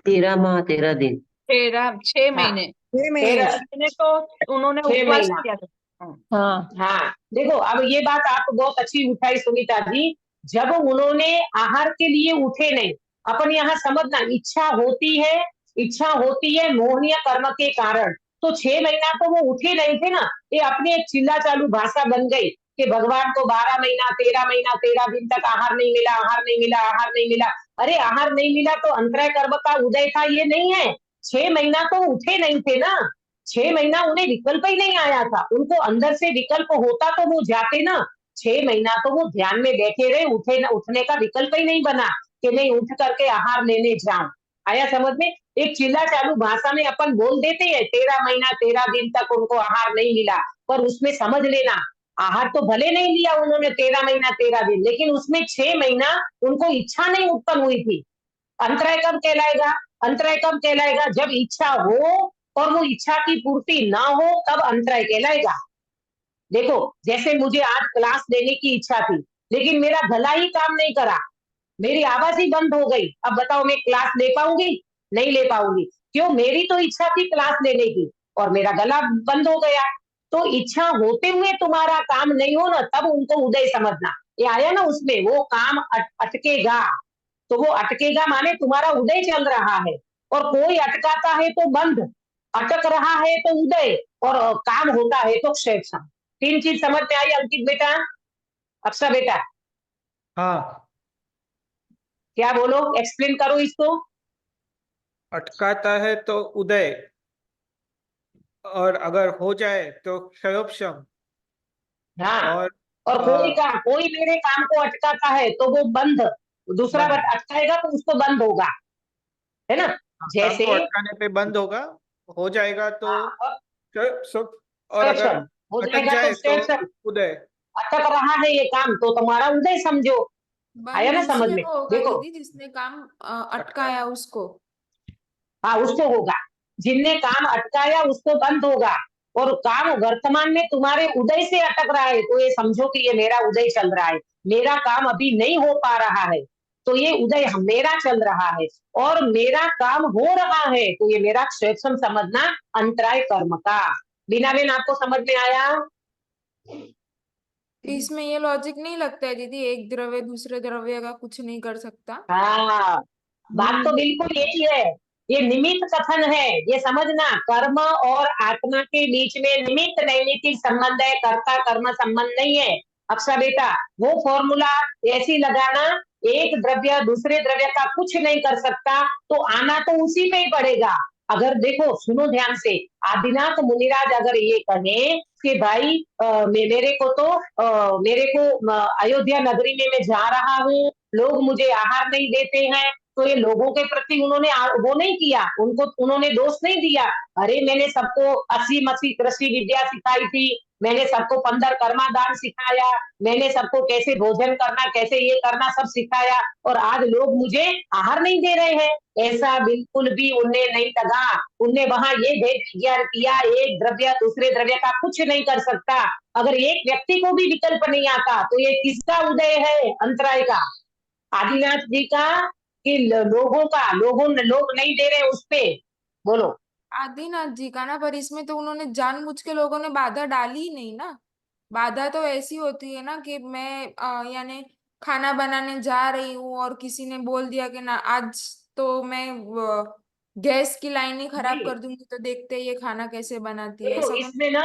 13 माह 13 दिन। 6 महीने। 6 महीने। 13 मैंने तो उन्होंने 6 उपवास महीना। किया था। हाँ, हाँ, देखो, अब ये बात आप बहुत अच्छी उठाई सुनीता जी। जब उन्होंने आहार के लिए उठे नहीं, अपन यहाँ समझना, इच्छा होती है, इच्छा होती है मोहनीय कर्म के कारण, तो 6 महीना तो वो उठे नहीं थे ना। ये अपनी एक चिल्ला चालू भाषा बन गई कि भगवान को 12 महीना 13 महीना 13 दिन तक आहार नहीं मिला, आहार नहीं मिला, आहार नहीं मिला। अरे आहार नहीं मिला तो अंतराय कर्म का उदय था, ये नहीं है। 6 महीना तो उठे नहीं थे ना, 6 महीना उन्हें विकल्प ही नहीं आया था। उनको अंदर से विकल्प होता तो वो जाते ना। 6 महीना तो वो ध्यान में बैठे रहे, उठने का विकल्प ही नहीं बना कि नहीं उठ करके आहार लेने जाऊं। आया समझ में? एक चिल्ला चालू भाषा में अपन बोल देते हैं 13 महीना 13 दिन तक उनको आहार नहीं मिला, पर उसमें समझ लेना, आहार तो भले नहीं लिया उन्होंने 13 महीना 13 दिन, लेकिन उसमें 6 महीना उनको इच्छा नहीं उत्पन्न हुई थी। अंतराय कब कहलाएगा? अंतराय कब कहलाएगा? जब इच्छा हो और वो इच्छा की पूर्ति ना हो, तब अंतराय कहलाएगा। देखो, जैसे मुझे आज क्लास लेने की इच्छा थी, लेकिन मेरा गला ही काम नहीं करा, मेरी आवाज ही बंद हो गई। अब बताओ मैं क्लास ले पाऊंगी? नहीं ले पाऊंगी। क्यों? मेरी तो इच्छा थी क्लास लेने की और मेरा गला बंद हो गया। तो इच्छा होते हुए तुम्हारा काम नहीं हो ना, तब उनको उदय समझना। ये आया ना उसमें, वो काम अटकेगा, तो वो अटकेगा माने तुम्हारा उदय चल रहा है। और कोई अटकाता है तो बंद, अटक रहा है तो उदय, और काम होता है तो क्षेत्र। 3 चीज समझ में आई अंकित बेटा? अक्षर बेटा हाँ, क्या बोलो, एक्सप्लेन करो इसको। अटकाता है तो उदय, और अगर हो जाए तो क्षयोपशम। हाँ, और और कोई मेरे काम को अटकाता है तो वो बंद, दूसरा बंद। अटकाएगा तो उसको बंद होगा, है ना। काम जैसे को अटकाने पे बंद होगा, हो जाएगा तो हाँ, और अगर एक्शन हो अटक जाएगा तो जाए तो एक्शन, उदय। अटक रहा है ये काम तो तुम्हारा उदय समझो। आया बंद ना समझ दूसरे में, को होगा देखो। दीदी, जिसने काम अटकाया उसको। हाँ, उसको होगा, जिनने काम अटकाया उसको बंद होगा। और काम वर्तमान में तुम्हारे उदय से अटक रहा है तो ये समझो कि ये मेरा उदय चल रहा है, मेरा काम अभी नहीं हो पा रहा है तो ये उदय मेरा चल रहा है। और मेरा काम हो रहा है तो ये मेरा क्षेत्र समझना अंतराय कर्म का। बिना बेन आपको समझ में आया? इसमें ये लॉजिक नहीं लगता है दीदी, एक द्रव्य दूसरे द्रव्य का कुछ नहीं कर सकता। हाँ, बात तो बिल्कुल यही है। ये निमित्त कथन है, ये समझना, कर्म और आत्मा के बीच में निमित्त नैमित्तिक संबंध है, कर्ता कर्म संबंध नहीं है। अक्षा बेटा, वो फॉर्मूला ऐसी लगाना, एक द्रव्य दूसरे द्रव्य का कुछ नहीं कर सकता, तो आना तो उसी पे ही पड़ेगा। अगर देखो, सुनो ध्यान से, आदिनाथ मुनिराज अगर ये कहें कि भाई मेरे को अयोध्या नगरी में मैं जा रहा हूँ, लोग मुझे आहार नहीं देते हैं, तो ये लोगों के प्रति उन्होंने वो नहीं किया, उनको उन्होंने दोष नहीं दिया। अरे मैंने सबको 80 कृषि विद्या सिखाई थी, मैंने सबको 15 कर्मादान सिखाया, मैंने सबको कैसे भोजन करना, कैसे ये करना सब सिखाया, और आज लोग मुझे आहार नहीं दे रहे हैं। ऐसा बिल्कुल भी उन्हें नहीं लगा। उनने वहां ये भेद विज्ञान किया, एक द्रव्य दूसरे द्रव्य का कुछ नहीं कर सकता। अगर एक व्यक्ति को भी विकल्प नहीं आता तो ये किसका उदय है? अंतराय का, आदिनाथ जी का, कि लोग नहीं दे रहे उस पे। बोलो। आदिनाथ जी का ना, पर इसमें तो उन्होंने जानबूझ के, लोगों ने बाधा डाली ही नहीं ना। बाधा तो ऐसी होती है ना कि मैं यानी खाना बनाने जा रही हूँ और किसी ने बोल दिया कि ना आज तो मैं गैस की लाइन ही खराब नहीं, कर दूंगी, तो देखते हैं ये खाना कैसे बनाती है, देखो, ऐसा तो इसमें ना,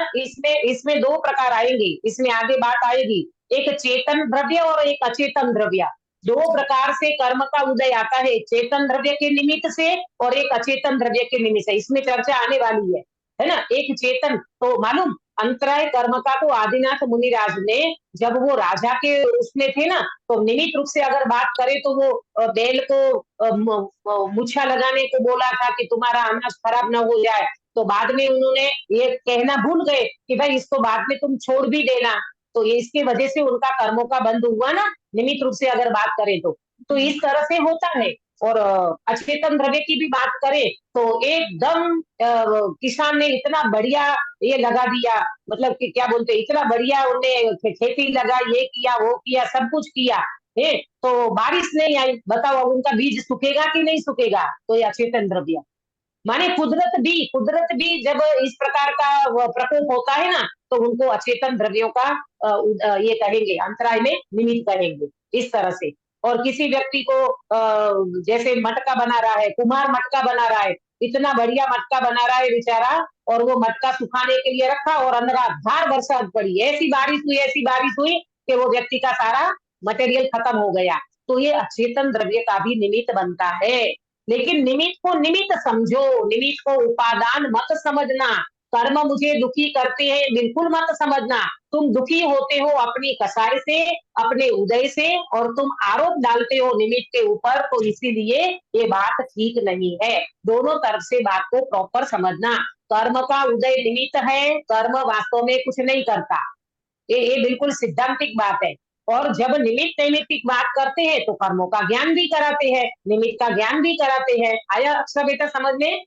इसमें दो प्रकार आएंगे, इसमें आगे बात आएगी। एक चेतन द्रव्य और एक अचेतन द्रव्य, दो जी। प्रकार से कर्म का उदय आता है, चेतन द्रव्य के निमित्त से और एक अचेतन द्रव्य के निमित्त से। इसमें चर्चा आने वाली है ना। एक चेतन तो मालूम, अंतराय कर्म का को आदिनाथ मुनिराज ने, जब वो राजा के उसमें थे ना, तो निमित्त रूप से अगर बात करें तो वो बैल को मूछा लगाने को बोला था कि तुम्हारा अनाज खराब ना हो जाए, तो बाद में उन्होंने ये कहना भूल गए कि भाई इसको बाद में तुम छोड़ भी देना, तो ये इसकी वजह से उनका कर्मों का बंद हुआ ना, निमित्त रूप से अगर बात करें तो इस तरह से होता है। और अचेतन द्रव्य की भी बात करें तो एकदम किसान ने इतना बढ़िया ये लगा दिया, मतलब कि क्या बोलते, इतना बढ़िया उन्हें खेती लगा, ये किया वो किया, सब कुछ किया है, तो बारिश नहीं आई, बताओ अब उनका बीज सूखेगा कि नहीं सूखेगा? तो ये अचेतन द्रव्य माने कुदरत भी जब इस प्रकार का प्रकोप होता है ना, तो उनको अचेतन द्रव्यों का ये कहेंगे, अंतराय में निमित्त कहेंगे, इस तरह से। और किसी व्यक्ति को जैसे मटका बना रहा है, कुम्हार मटका बना रहा है, इतना बढ़िया मटका बना रहा है बेचारा, और वो मटका सुखाने के लिए रखा और अंधार बरसात पड़ी, ऐसी बारिश हुई कि वो व्यक्ति का सारा मटेरियल खत्म हो गया। तो ये अचेतन द्रव्य का भी निमित्त बनता है। लेकिन निमित्त को निमित्त समझो, निमित्त को उपादान मत समझना। कर्म मुझे दुखी करते हैं बिल्कुल मत समझना। तुम दुखी होते हो अपनी कसाई से, अपने उदय से, और तुम आरोप डालते हो निमित्त के ऊपर, तो इसीलिए ये बात ठीक नहीं है। दोनों तरफ से बात को प्रॉपर समझना। कर्म का उदय निमित्त है, कर्म वास्तव में कुछ नहीं करता, ये बिल्कुल सिद्धांतिक बात है। और जब निमित्त नैमित्तिक बात करते हैं तो कर्मों का ज्ञान भी कराते हैं, निमित्त का ज्ञान भी कराते हैं। आया अक्षा बेटा समझ में?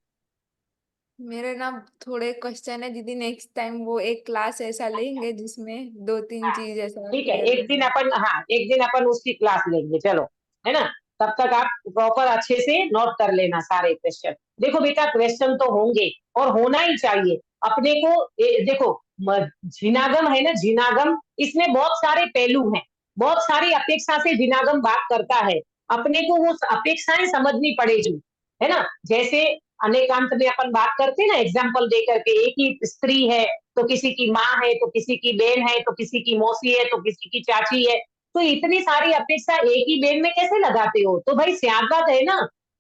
मेरे ना थोड़े क्वेश्चन है दीदी, नेक्स्ट टाइम वो एक क्लास ऐसा लेंगे जिसमें दो तीन हाँ, चीज ऐसा ठीक है, क्लियर कर दें। एक दिन अपन उसकी क्लास लेंगे, चलो, है ना। तब तक आप प्रॉपर अच्छे से नोट कर लेना सारे क्वेश्चन। देखो बेटा, क्वेश्चन तो होंगे और होना ही चाहिए अपने को। देखो, जिनागम है ना, जिनागम, इसमें बहुत सारे पहलू हैं, बहुत सारी अपेक्षा से जिनागम बात करता है। अपने को वो अपेक्षाएं समझनी पड़ेगी, है ना। जैसे अनेकांत में अपन बात करते हैं ना, एग्जाम्पल दे करके, एक ही स्त्री है तो किसी की माँ है, तो किसी की बहन है, तो किसी की मौसी है, तो किसी की चाची है, तो इतनी सारी अपेक्षा एक ही बहन में कैसे लगाते हो? तो भाई स्यादत है ना,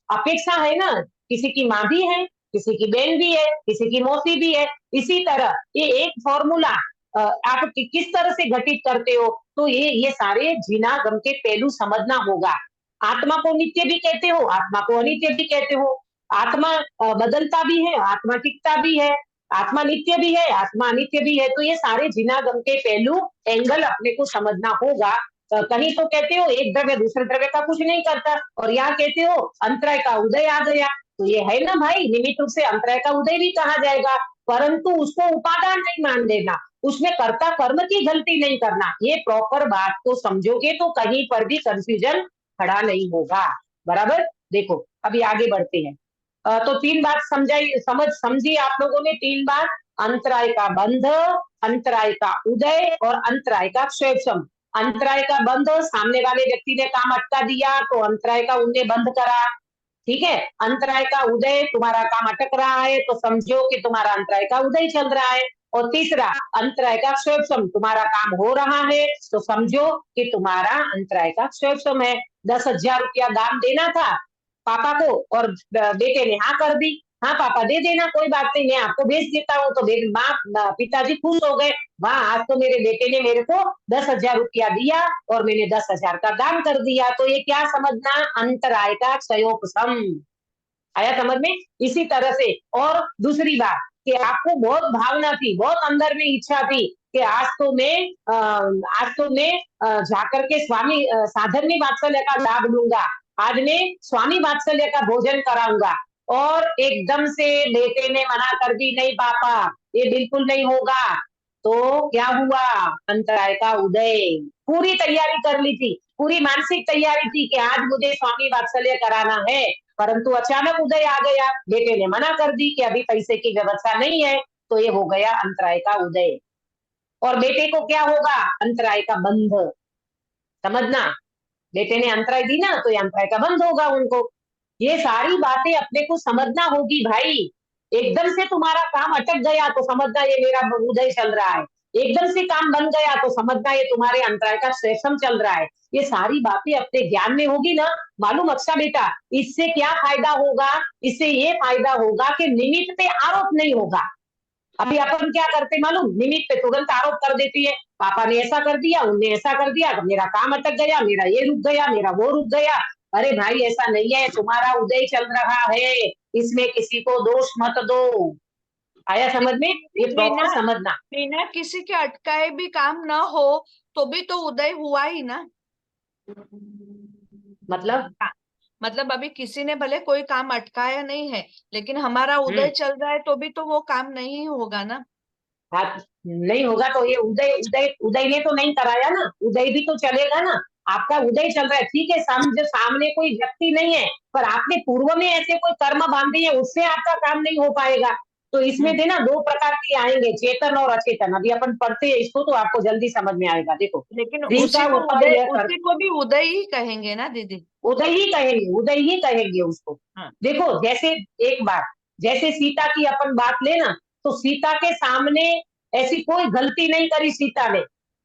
अपेक्षा है ना, किसी की माँ भी है, किसी की बहन भी है, किसी की मौसी भी है। इसी तरह ये एक फॉर्मूला आप किस तरह से घटित करते हो। तो ये सारे जीना गम के पहलू समझना होगा। आत्मा को नित्य भी कहते हो, आत्मा को अनित्य भी कहते हो। आत्मा बदलता भी है, आत्मा टिकता भी है, आत्मा नित्य भी है, आत्मा अनित्य भी है। तो ये सारे जीना गम के पहलू एंगल अपने को समझना होगा। कहीं तो कहते हो एक द्रव्य दूसरे द्रव्य का कुछ नहीं करता, और यहाँ कहते हो अंतराय का उदय आ गया। तो ये है ना भाई, निमित्त रूप से अंतराय का उदय भी कहा जाएगा, परंतु उसको उपादान नहीं मान देना, उसमें कर्ता कर्म की गलती नहीं करना। ये प्रॉपर बात को समझोगे तो कहीं पर भी कंफ्यूजन खड़ा नहीं होगा। बराबर। देखो अभी आगे बढ़ते हैं। तो 3 बात समझी आप लोगों ने। 3 बात, अंतराय का बंध, अंतराय का उदय और अंतराय का क्षेत्रम। अंतराय का बंध, सामने वाले व्यक्ति ने काम अटका दिया तो अंतराय का उनने बंद करा, ठीक है। अंतराय का उदय, तुम्हारा काम अटक रहा है तो समझो कि तुम्हारा अंतराय का उदय चल रहा है। और तीसरा, अंतराय का क्षेत्रम, तुम्हारा काम हो रहा है तो समझो कि तुम्हारा अंतराय का क्षेत्रम है। 10,000 रुपया दान देना था पापा को, और बेटे ने हाँ कर दी। हाँ पापा दे देना, कोई बात नहीं, मैं आपको भेज देता हूँ। तो माँ पिताजी खुश हो गए, वाह आज तो मेरे बेटे ने मेरे को 10,000 रुपया दिया और मैंने 10,000 का दान कर दिया। तो ये क्या समझना, अंतराय का क्षयोपशम। आया समझ में। इसी तरह से और दूसरी बात कि आपको बहुत भावना थी, बहुत अंदर में इच्छा थी कि आज तो मैं जाकर के स्वामी साधन वात्सल्य का लाभ लूंगा, आज मैं स्वामी वात्सल्य का भोजन कराऊंगा, और एकदम से बेटे ने मना कर दी, नहीं पापा ये बिल्कुल नहीं होगा। तो क्या हुआ, अंतराय का उदय। पूरी तैयारी कर ली थी, पूरी मानसिक तैयारी थी कि आज मुझे स्वामी वात्सल्य कराना है, परंतु अचानक उदय आ गया, बेटे ने मना कर दी कि अभी पैसे की व्यवस्था नहीं है। तो ये हो गया अंतराय का उदय। और बेटे को क्या होगा, अंतराय का बंध। समझना, बेटे ने अंतराय दी ना तो ये अंतराय का बंध होगा उनको। ये सारी बातें अपने को समझना होगी भाई। एकदम से तुम्हारा काम अटक गया तो समझना ये मेरा उदय चल रहा है, एकदम से काम बन गया तो समझना ये तुम्हारे अंतराय का श्रेष्ठम चल रहा है। ये सारी बातें अपने ज्ञान में होगी ना, मालूम अच्छा बेटा, इससे क्या फायदा होगा, इससे ये फायदा होगा कि निमित्त पे आरोप नहीं होगा। अभी अपन क्या करते मालूम, निमित्त पे तुरंत आरोप कर देती है, पापा ने ऐसा कर दिया, उनने ऐसा कर दिया, तो मेरा काम अटक गया, मेरा ये रुक गया, मेरा वो रुक गया। अरे भाई ऐसा नहीं है, तुम्हारा उदय चल रहा है, इसमें किसी को दोष मत दो। आया समझ में, ये प्रॉपर समझना। बिना किसी के अटकाए भी काम न हो तो भी तो उदय हुआ ही ना। मतलब अभी किसी ने भले कोई काम अटकाया नहीं है, लेकिन हमारा उदय चल रहा है तो भी तो वो काम नहीं होगा ना। हाँ, नहीं होगा तो ये उदय उदय उदय ने तो नहीं कराया ना, उदय भी तो चलेगा ना। आपका उदय चल रहा है, ठीक है, सामने कोई व्यक्ति नहीं है, पर आपने पूर्व में ऐसे कोई कर्म बांधे हैं, उससे आपका काम नहीं हो पाएगा। तो इसमें देना 2 प्रकार के आएंगे, चेतन और अचेतन। अभी अपन पढ़ते हैं इसको तो आपको जल्दी समझ में आएगा। देखो, लेकिन दिल उसी का को उत्पन्न उदय, यह कर, उसी को भी उदय ही कहेंगे ना दीदी। उदय ही कहेंगे, उदय ही कहेंगे उसको। हाँ। देखो जैसे एक बात, जैसे सीता की अपन बात लेना, तो सीता के सामने ऐसी कोई गलती नहीं करी सीता ने।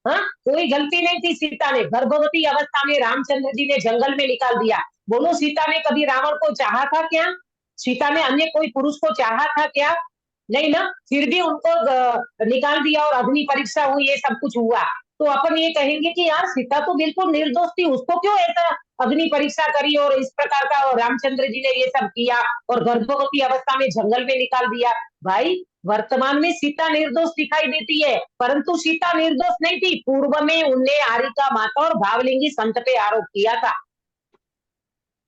हाँ, कोई गलती नहीं थी सीता ने। गर्भवती अवस्था में रामचंद्र जी ने जंगल में निकाल दिया। बोलो सीता ने कभी रावण को चाहा था क्या? सीता ने अन्य कोई पुरुष को चाहा था क्या? नहीं ना, फिर भी उनको निकाल दिया और अग्नि परीक्षा हुई, ये सब कुछ हुआ। तो अपन ये कहेंगे कि यार सीता तो बिल्कुल निर्दोष थी, उसको क्यों ऐसा अग्नि परीक्षा करी और इस प्रकार का, और रामचंद्र जी ने ये सब किया और गर्भवती अवस्था में जंगल में निकाल दिया। भाई वर्तमान में सीता निर्दोष दिखाई देती है, परंतु सीता निर्दोष नहीं थी। पूर्व में उनने आरिका माता और भावलिंगी संत पे आरोप किया था।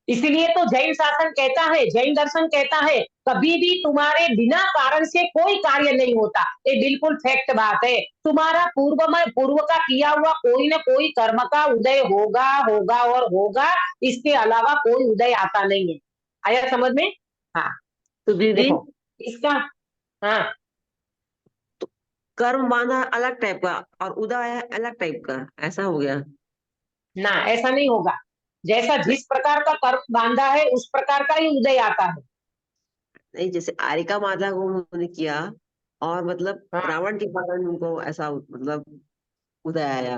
इसलिए तो जैन शासन कहता है, जैन दर्शन कहता है, कभी भी तुम्हारे बिना कारण से कोई कार्य नहीं होता। ये बिल्कुल फैक्ट बात है। तुम्हारा पूर्व का किया हुआ कोई ना कोई कर्म का उदय होगा होगा और होगा, इसके अलावा कोई उदय आता नहीं है। आया समझ में। हाँ तो दीदी देखो इसका, हाँ कर्म बांधा अलग टाइप का और उदय अलग टाइप का, ऐसा हो गया ना, ऐसा नहीं होगा। जैसा जिस प्रकार का कर्म बांधा है उस प्रकार का ही उदय आता है। नहीं। जैसे आरिका माता को उन्होंने किया और मतलब हाँ। रावण के कारण उनको ऐसा मतलब उदय आया।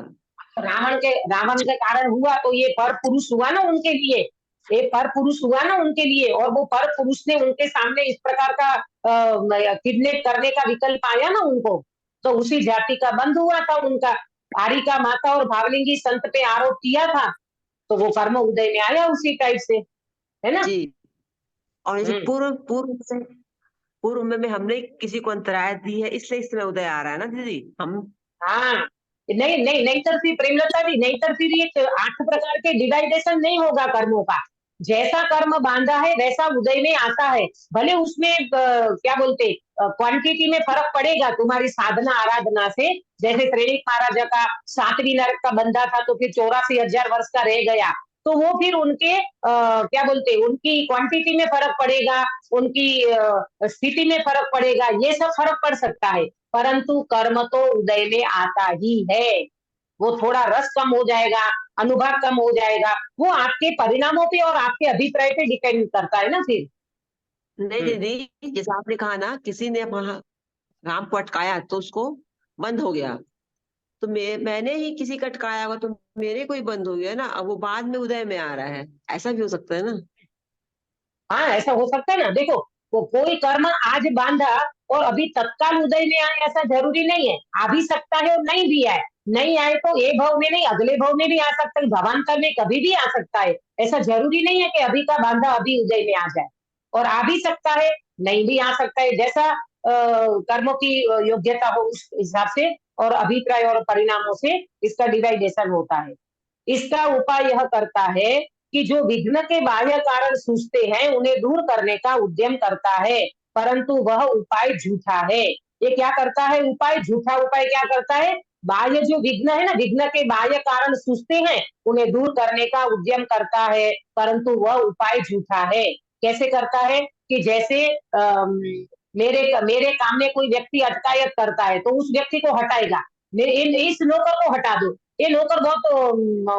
रावण के कारण हुआ तो ये पर पुरुष हुआ ना उनके लिए, ये पर पुरुष हुआ ना उनके लिए, और वो पर पुरुष ने उनके सामने इस प्रकार का किडनैप करने का विकल्प आया ना उनको। तो उसी जाति का बंध हुआ था उनका। आरिका माता और भावलिंगी संत पे आरोप किया था, तो वो कर्म उदय में आया उसी टाइप से, है ना। जी। और जैसे हम्म। पूर्व में हमने किसी को अंतराय दी है, इसलिए इस समय उदय आ रहा है ना दीदी। हम हाँ, नहीं नहीं नहीं तरफी प्रेमलता जी, नहीं तरफी भी 8 प्रकार के डिवाइडेशन नहीं होगा कर्मों का। जैसा कर्म बांधा है वैसा उदय में आता है। भले उसमें क्या बोलते क्वांटिटी में फर्क पड़ेगा तुम्हारी साधना आराधना से। जैसे श्रेणिक महाराजा का 7वीं नरक का बंधा था तो फिर 84,000 वर्ष का रह गया, तो वो फिर उनके क्या बोलते उनकी क्वांटिटी में फर्क पड़ेगा, उनकी स्थिति में फर्क पड़ेगा, ये सब फर्क पड़ सकता है। परंतु कर्म तो उदय में आता ही है। वो थोड़ा रस कम हो जाएगा, अनुभव कम हो जाएगा, वो आपके परिणामों पे और आपके अभिप्राय पे डिपेंड करता है ना फिर। नहीं दीदी, जैसे आपने कहा ना, किसी ने वहां राम को अटकाया तो उसको बंद हो गया, तो मैंने ही किसी का अटकाया हुआ तो मेरे को ही बंद हो गया ना। अब वो बाद में उदय में आ रहा है, ऐसा भी हो सकता है ना। हाँ, ऐसा हो सकता है ना। देखो, वो कोई कर्म आज बांधा और अभी तत्काल उदय में आए ऐसा जरूरी नहीं है। आ भी सकता है और नहीं भी आए। नहीं आए तो ये भाव में नहीं, अगले भाव में भी आ सकता है, भवांतर में कभी भी आ सकता है। ऐसा जरूरी नहीं है कि अभी का बांधा अभी उदय में आ जाए। और आ भी सकता है, नहीं भी आ सकता है, जैसा कर्मों की योग्यता हो उस हिसाब से और अभिप्राय और परिणामों से इसका डिवाइडेशन होता है। इसका उपाय यह करता है कि जो विघ्न के बाह्य कारण सूझते हैं उन्हें दूर करने का उद्यम करता है, परंतु वह उपाय झूठा है। ये क्या करता है उपाय? झूठा उपाय क्या करता है? बाह्य जो विघ्न है ना, विघ्न के बाह्य कारण सूझते हैं उन्हें दूर करने का उद्यम करता है, परंतु वह उपाय झूठा है। कैसे करता है? कि जैसे मेरे काम में कोई व्यक्ति अटकायत करता है तो उस व्यक्ति को हटाएगा। इस नौकर को हटा दो, ये नौकर बहुत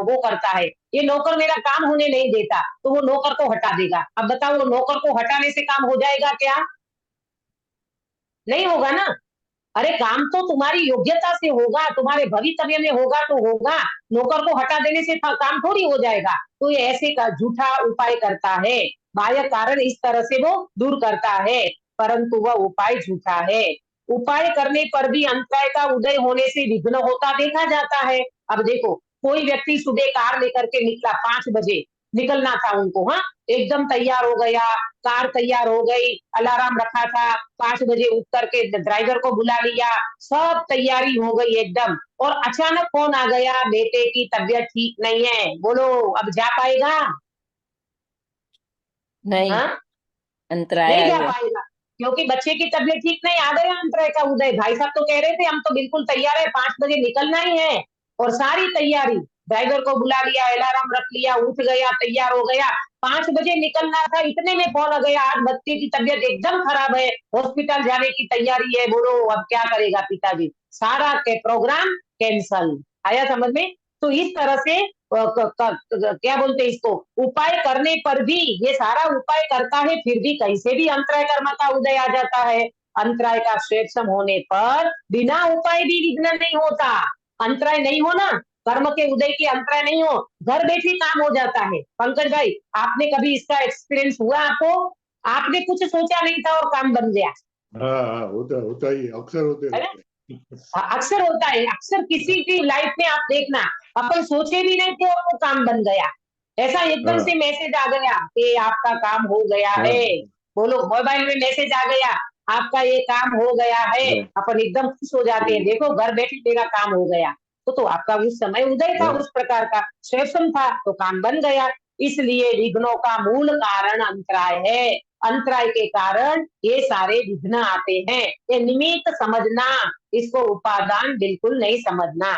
वो करता है, ये नौकर मेरा काम होने नहीं देता, तो वो नौकर को हटा देगा। अब बताओ, वो नौकर को हटाने से काम हो जाएगा क्या? नहीं होगा ना। अरे काम तो तुम्हारी योग्यता से होगा, तुम्हारे भवितव्य में होगा तो होगा। नौकर को हटा देने से काम थोड़ी हो जाएगा। तो ये ऐसे का झूठा उपाय करता है, बाह्य कारण इस तरह से वो दूर करता है, परंतु वह उपाय झूठा है। उपाय करने पर भी अंतराय का उदय होने से विघ्न होता देखा जाता है। अब देखो, कोई व्यक्ति सुबह कार लेकर के निकला, 5 बजे निकलना था उनको, हाँ, एकदम तैयार हो गया, कार तैयार हो गई, अलार्म रखा था, 5 बजे उठ करके ड्राइवर को बुला लिया, सब तैयारी हो गई एकदम, और अचानक फोन आ गया, बेटे की तबीयत ठीक नहीं है। बोलो, अब जा पाएगा? नहीं, हाँ, अंतराय नहीं आ जा गया। पाएगा, क्योंकि बच्चे की तबीयत ठीक नहीं। आ गया अंतराय का उदय। भाई साहब तो कह रहे थे हम तो बिल्कुल तैयार है, 5 बजे निकलना ही है, और सारी तैयारी, ड्राइवर को बुला लिया, अलार्म रख लिया, उठ गया, तैयार हो गया, 5 बजे निकलना था, इतने में फोन आ गया, आज बच्चे की तबीयत एकदम खराब है, हॉस्पिटल जाने की तैयारी है। बोलो, अब क्या करेगा पिताजी? सारा के प्रोग्राम कैंसल। आया समझ में? तो इस तरह से क्या बोलते हैं इसको, उपाय करने पर भी, ये सारा उपाय करता है फिर भी कैसे भी अंतराय कर्म का उदय आ जाता है। अंतराय का श्रेष्ठम होने पर बिना उपाय भी विघ्न नहीं होता। अंतराय नहीं हो ना, कर्म के उदय की अंतराय नहीं हो, घर बैठे काम हो जाता है। पंकज भाई, आपने कभी इसका एक्सपीरियंस हुआ आपको? आपने कुछ सोचा नहीं था और काम बन गया, हाँ हाँ, होता ही है, अक्सर होते है ना? रहते हैं। अक्सर होता है, अक्सर किसी की लाइफ में आप देखना, अपन सोचे भी नहीं थे और वो काम बन गया। ऐसा एकदम हाँ से मैसेज आ गया कि आपका काम हो गया हाँ है। बोलो, मोबाइल में मैसेज आ गया, आपका ये काम हो गया है, हाँ अपन एकदम खुश हो जाते हैं, देखो घर बैठे मेरा काम हो गया। तो आपका उस समय उदय था, हाँ उस प्रकार का श्रेष्ठम था, तो काम बन गया। इसलिए विघ्नों का मूल कारण अंतराय है। अंतराय के कारण ये सारे विघ्न आते हैं। ये निमित्त समझना, इसको उपादान बिल्कुल नहीं समझना।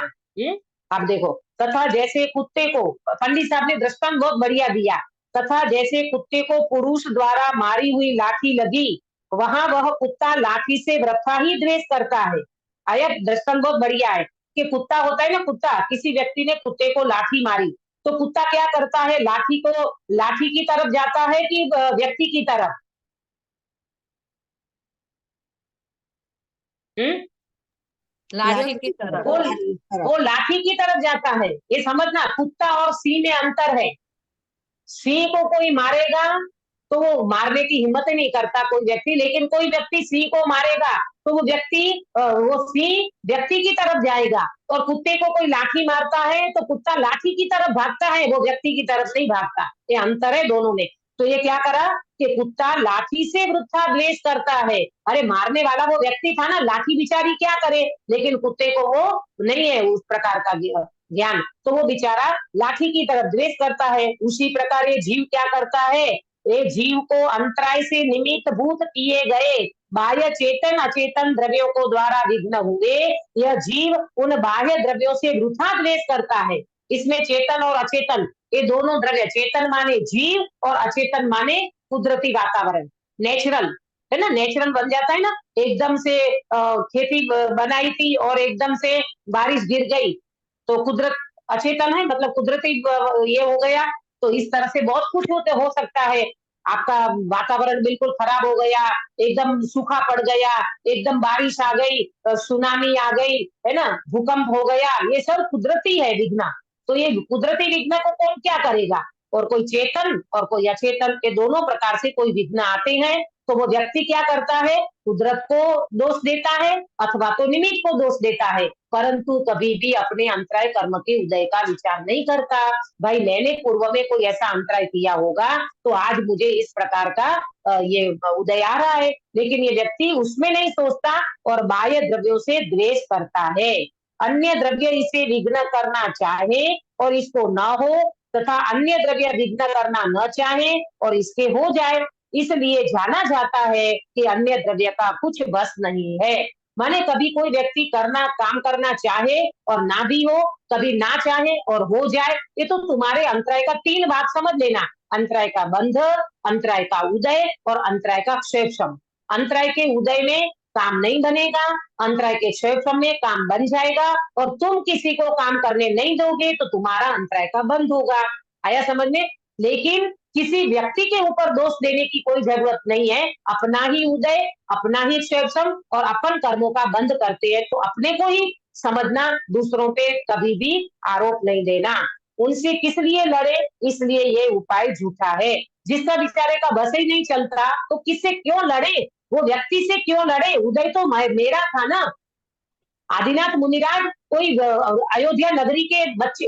अब देखो, तथा जैसे कुत्ते को, पंडित साहब ने दृष्टांत बहुत बढ़िया दिया, तथा जैसे कुत्ते को पुरुष द्वारा मारी हुई लाठी लगी, वहां वह कुत्ता लाठी से वृथा ही द्वेष करता है। आया दृष्टांत बहुत बढ़िया है कि कुत्ता होता है ना, कुत्ता, किसी व्यक्ति ने कुत्ते को लाठी मारी तो कुत्ता क्या करता है? लाठी की तरफ जाता है कि व्यक्ति की तरफ? हम्म लाठी की तरफ। वो लाठी की तरफ जाता है। ये समझना, कुत्ता और सिंह में अंतर है। सिंह को कोई मारेगा तो वो मारने की हिम्मत ही नहीं करता कोई व्यक्ति, लेकिन कोई व्यक्ति सिंह को मारेगा तो वो सिंह व्यक्ति की तरफ जाएगा, और कुत्ते को कोई लाठी मारता है तो कुत्ता लाठी की तरफ भागता है, वो व्यक्ति की तरफ नहीं भागता। ये अंतर है दोनों में। तो ये क्या करा कि कुत्ता लाठी से वृथा द्वेष करता है। अरे मारने वाला वो व्यक्ति था ना, लाठी बिचारी क्या करे, लेकिन कुत्ते को वो नहीं है उस प्रकार का ज्ञान, तो वो बेचारा लाठी की तरफ द्वेष करता है। उसी प्रकार ये जीव क्या करता है, ये जीव को अंतराय से निमित्त भूत किए गए बाह्य चेतन अचेतन द्रव्यों को द्वारा विघ्न हुए, यह जीव उन बाह्य द्रव्यों से वृथा द्वेष करता है। इसमें चेतन और अचेतन ये दोनों द्रव्य, चेतन माने जीव और अचेतन माने कुदरती वातावरण, नेचुरल है ना, नेचुरल बन जाता है ना। एकदम से खेती बनाई थी और एकदम से बारिश गिर गई तो कुदरत अचेतन है, मतलब कुदरती ये हो गया। तो इस तरह से बहुत कुछ हो सकता है। आपका वातावरण बिल्कुल खराब हो गया, एकदम सूखा पड़ गया, एकदम बारिश आ गई, सुनामी आ गई, है ना, भूकंप हो गया, ये सब कुदरती है विघ्न। तो ये कुदरती विघ्न को कौन क्या करेगा, और कोई चेतन और कोई अचेतन के दोनों प्रकार से कोई विघ्न आते हैं, तो वो व्यक्ति क्या करता है, कुदरत को दोष देता है अथवा तो निमित्त को दोष देता है, परंतु कभी भी अपने अंतराय कर्म के उदय का विचार नहीं करता। भाई मैंने पूर्व में कोई ऐसा अंतराय किया होगा तो आज मुझे इस प्रकार का ये उदय आ रहा है, लेकिन ये व्यक्ति उसमें नहीं सोचता और बाह्य द्रव्यों से द्वेष करता है। अन्य द्रव्य इसे विघ्न करना चाहे और इसको न हो, तथा अन्य द्रव्य विघ्न करना न चाहे और इसके हो जाए, इसलिए जाना जाता है कि अन्य द्रव्य का कुछ बस नहीं है। माने कभी कोई व्यक्ति काम करना चाहे और ना भी हो, कभी ना चाहे और हो जाए, ये तो तुम्हारे अंतराय का 3 बात समझ लेना, अंतराय का बंध, अंतराय का उदय और अंतराय का क्षयक्षम। अंतराय के उदय में काम नहीं बनेगा, अंतराय के क्षयक्षम में काम बन जाएगा, और तुम किसी को काम करने नहीं दोगे तो तुम्हारा अंतराय का बंध होगा। आया समझ में? लेकिन किसी व्यक्ति के ऊपर दोष देने की कोई जरूरत नहीं है, अपना ही उदय, अपना ही क्षयक्षम और अपन कर्मों का बंध करते हैं, तो अपने को ही समझना, दूसरों पे कभी भी आरोप नहीं देना। उनसे किस लिए लड़े, इसलिए ये उपाय झूठा है। जिसका बेचारे का बस ही नहीं चलता तो किससे क्यों लड़े, वो व्यक्ति से क्यों लड़े, उदय तो मेरा था ना। आदिनाथ मुनिराज कोई अयोध्या नगरी के बच्चे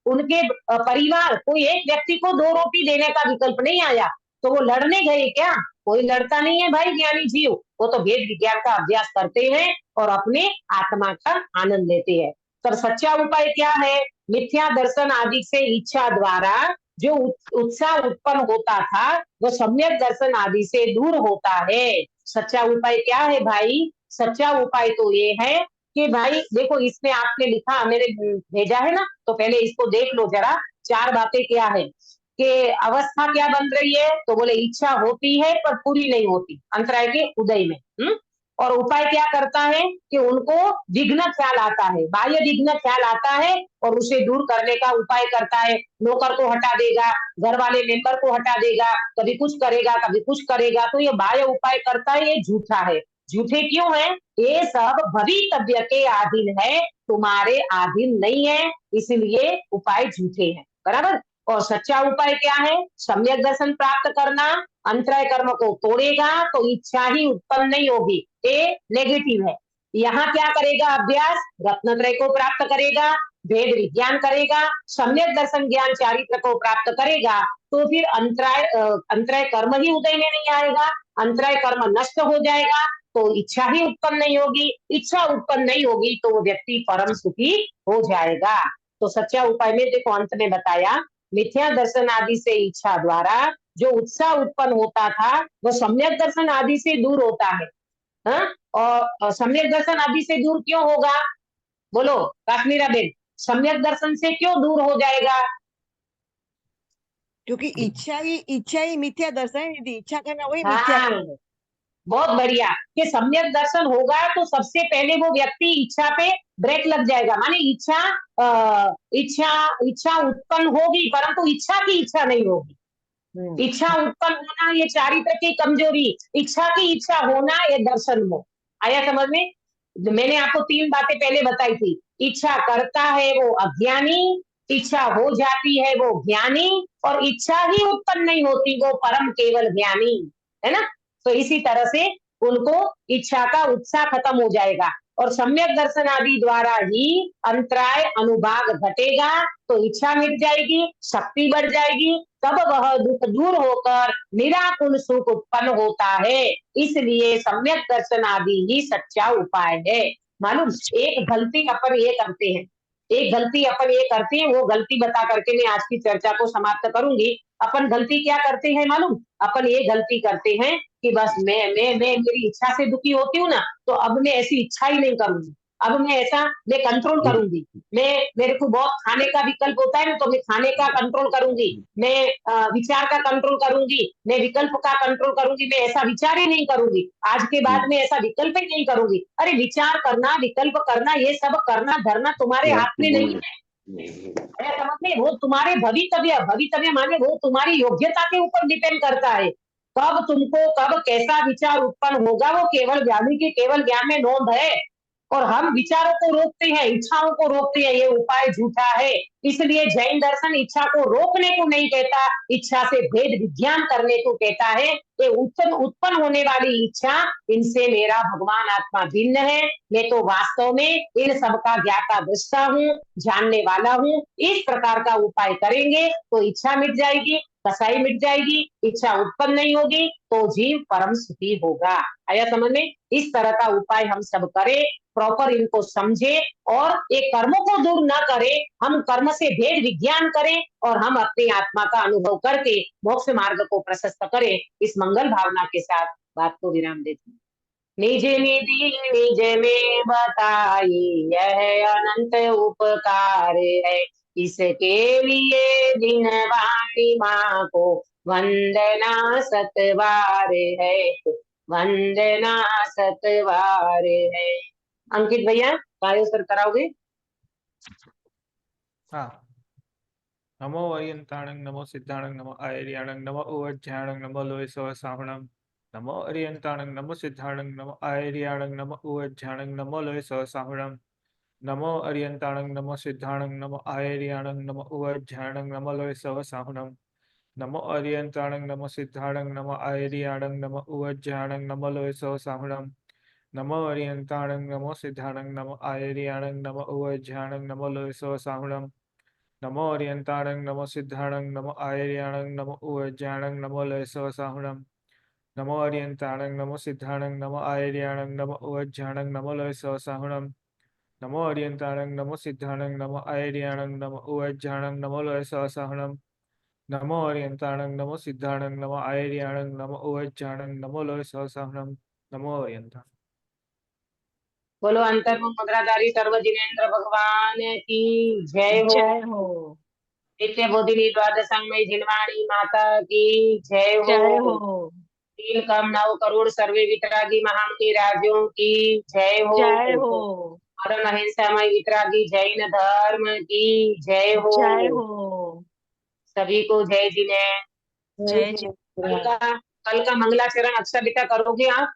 उनके परिवार, कोई एक व्यक्ति को 2 रोटी देने का विकल्प नहीं आया तो वो लड़ने गए क्या? कोई लड़ता नहीं है भाई ज्ञानी जीव, वो तो वेद विज्ञान का अभ्यास करते हैं और अपने आत्मा का आनंद लेते हैं। तो सच्चा उपाय क्या है? मिथ्या दर्शन आदि से इच्छा द्वारा जो उत्साह उत्पन्न होता था वो सम्यक दर्शन आदि से दूर होता है। सच्चा उपाय क्या है भाई? सच्चा उपाय तो ये है कि भाई देखो, इसमें आपने लिखा, मेरे भेजा है ना, तो पहले इसको देख लो जरा। 4 बातें क्या है कि अवस्था क्या बन रही है, तो बोले इच्छा होती है पर पूरी नहीं होती अंतराय के उदय में। और उपाय क्या करता है कि उनको विघ्न ख्याल आता है, बाह्य विघ्न ख्याल आता है और उसे दूर करने का उपाय करता है। नौकर को हटा देगा, घर वाले मेंबर को हटा देगा, कभी कुछ करेगा कभी कुछ करेगा, तो ये बाह्य उपाय करता है, ये झूठा है। झूठे क्यों है? ये सब भवितव्य के अधीन है, तुम्हारे अधीन नहीं है, इसलिए उपाय झूठे हैं। बराबर? और सच्चा उपाय क्या है? सम्यक दर्शन प्राप्त करना, अंतराय कर्म को तोड़ेगा तो इच्छा ही उत्पन्न नहीं होगी, ये नेगेटिव है। यहाँ क्या करेगा अभ्यास? रत्नत्रय को प्राप्त करेगा, भेद विज्ञान करेगा, सम्यक दर्शन ज्ञान चारित्र को प्राप्त करेगा, तो फिर अंतराय कर्म ही उदय में नहीं आएगा, अंतराय कर्म नष्ट हो जाएगा, तो इच्छा ही उत्पन्न नहीं होगी। इच्छा उत्पन्न नहीं होगी तो वो व्यक्ति परम सुखी हो जाएगा। तो सच्चा उपाय में देखो अंत में बताया, मिथ्या दर्शन आदि से इच्छा द्वारा जो उत्साह उत्पन्न होता था वो सम्यक दर्शन आदि से दूर होता है। और सम्यक दर्शन आदि से दूर क्यों होगा? बोलो काश्मीरा बेन, सम्यक दर्शन से क्यों दूर हो जाएगा? क्योंकि इच्छा ही मिथ्या दर्शन है, यदि इच्छा करना वही मिथ्या हाँ, बहुत बढ़िया। कि सम्यक दर्शन होगा तो सबसे पहले वो व्यक्ति इच्छा पे ब्रेक लग जाएगा, माने इच्छा उत्पन्न होगी परंतु इच्छा की इच्छा नहीं होगी। इच्छा उत्पन्न होना ये चारित्र की कमजोरी, इच्छा की इच्छा होना ये दर्शन हो। आया समझ में? मैंने आपको 3 बातें पहले बताई थी। इच्छा करता है वो अज्ञानी, इच्छा हो जाती है वो ज्ञानी, और इच्छा ही उत्पन्न नहीं होती वो परम केवल ज्ञानी, है ना। तो इसी तरह से उनको इच्छा का उत्साह खत्म हो जाएगा और सम्यक दर्शन आदि द्वारा ही अंतराय अनुभाग घटेगा तो इच्छा मिट जाएगी, शक्ति बढ़ जाएगी, तब वह दुख दूर होकर निराकुल सुख उत्पन्न होता है। इसलिए सम्यक दर्शन आदि ही सच्चा उपाय है। मालूम, एक गलती अपन ये करते हैं, एक गलती अपन ये करते हैं, वो गलती बता करके मैं आज की चर्चा को समाप्त करूंगी। अपन गलती क्या करते हैं मालूम? अपन ये गलती करते हैं कि बस मैं मेरी इच्छा से दुखी होती हूँ ना, तो अब मैं ऐसी इच्छा ही नहीं करूंगी, अब मैं कंट्रोल करूंगी। मेरे को बहुत खाने का विकल्प होता है ना, तो मैं खाने का कंट्रोल करूंगी, मैं विचार का कंट्रोल करूंगी, मैं विकल्प का कंट्रोल करूंगी, मैं ऐसा विचार ही नहीं करूंगी, आज के बाद मैं ऐसा विकल्प ही नहीं करूंगी। अरे विचार करना, विकल्प करना, ये सब करना धरना तुम्हारे हाथ में नहीं है। समझ में, वो तुम्हारे भवितव्य माने वो तुम्हारी योग्यता के ऊपर डिपेंड करता है। कब तुमको कब कैसा विचार उत्पन्न होगा वो केवल ज्ञानी के केवल ज्ञान में नोंद है। और हम विचारों को रोकते हैं, इच्छाओं को रोकते हैं, ये उपाय झूठा है। इसलिए जैन दर्शन इच्छा को रोकने को नहीं कहता, इच्छा से भेद विज्ञान करने को कहता है। ये उत्पन्न होने वाली इच्छा, इनसे मेरा भगवान आत्मा भिन्न है, मैं तो वास्तव में इन सबका ज्ञाता दृष्टा हूँ, जानने वाला हूँ। इस प्रकार का उपाय करेंगे तो इच्छा मिट जाएगी, कसाई मिट जाएगी, इच्छा उत्पन्न नहीं होगी, तो जीव परम सुखी होगा। आया समझ में? इस तरह का उपाय हम सब करें, प्रॉपर इनको समझे और एक कर्मों को दूर न करें, हम कर्म से भेद विज्ञान करें और हम अपनी आत्मा का अनुभव करके मोक्ष मार्ग को प्रशस्त करें। इस मंगल भावना के साथ बात को विराम देते हैं। निज निधि निज में बताई यह अनंत उपकार है, इसके लिए दिन वाणी माँ को वंदना सतवार है, वंदना सतवार है। अंकित भैया गायो सर कराओगे? हाँ। नमो अरियंताणं नमो सिद्धाणं नमो आयर्याणं नमो उवज्झाणं नमो लोय सवसाहणं नमो अरियंताणं नमो सिद्धाणं नमो आयर्याणं नमो उवज्झाणं नमो लोय सवसाहणं नमो अरियंताणं नमो सिद्धाणं नमो आयर्याणं नमो उवज्झाणं नमो लोय सवसाहणं नमो अरियंताणं नमो सिद्धाणं नमो आयर्याणं नमो उवज्झाणं नमो लोय सवसाहणं नमो अरियंताणं नमो सिद्धाणं नमो आयर्याणं नमो उवज्झाणं नमो लोय सवसाहणं नमो अरियंताणं नमो सिद्धाणं नमो आयर्याणं नमो उवज्झाणं नमो लोय सवसाहणं नमो अरियंताणं नमो सिद्धाणं नमो आयर्याणं नमो उवज्झाणं नमो लोय सवसाहणं नमो अरियंताणं नमो सिद्धाणं नमो आयर्याणं नमो उवज्झाणं नमो लोय सवसाहणं नमो अरियंताणं नमो सिद्धाणं नमो आयर्याणं नमो उवज्झाणं नमो लोय सवसाहणं नमो अरियंताणं। बोलो अंतर्मुख मुद्राधारी सर्व जिनेन्द्र भगवान की जय हो। जय हो। नित्य बोधिनी द्वादशांगमयी जिनवाणी माता की जय जय हो। हो। 3 कम 9 करोड़ सर्वे वितरागी महामुनि राजों की जय हो। जय हो। परम अहिंसामय वितरागी जैन धर्म की जय हो। जय हो। सभी को जय जिने। जय जी। कल का मंगलाचरण अक्षर लिखा करोगे आप?